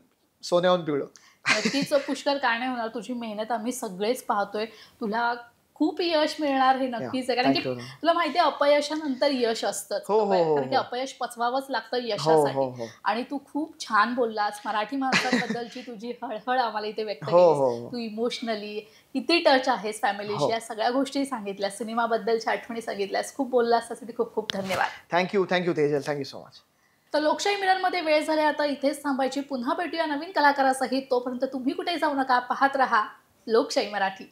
सोन्याहून पिवळं. नक्कीच पुष्कर, काय नाही होणार. तुझी मेहनत आम्ही सगळेच पाहतोय. तुला खूप यश मिळणार हे नक्कीच आहे. कारण की तुला माहिती आहे अपयशानंतर यश असतंच. कारण की अपयश पचवावंच लागतं यशासाठी. आणि तू खूप छान बोललास. मराठी माणसांबद्दलची तुझी हळहळ आम्हाला इथे व्यक्त केलीस. तू इमोशनली किती टच आहेस फॅमिलीशी, या सगळ्या गोष्टी सांगितल्यास, सिनेमाबद्दलच्या आठवणी सांगितल्यास, खूप बोललास, त्यासाठी खूप खूप धन्यवाद. Thank you Tejal, thank you so much. तर लोकशाही मिररमध्ये वेळ झाली आता इथेच थांबायची. पुन्हा भेटूया नवीन कलाकारासहित. तोपर्यंत तुम्ही कुठे जाऊ नका, पाहत रहा लोकशाही मराठी.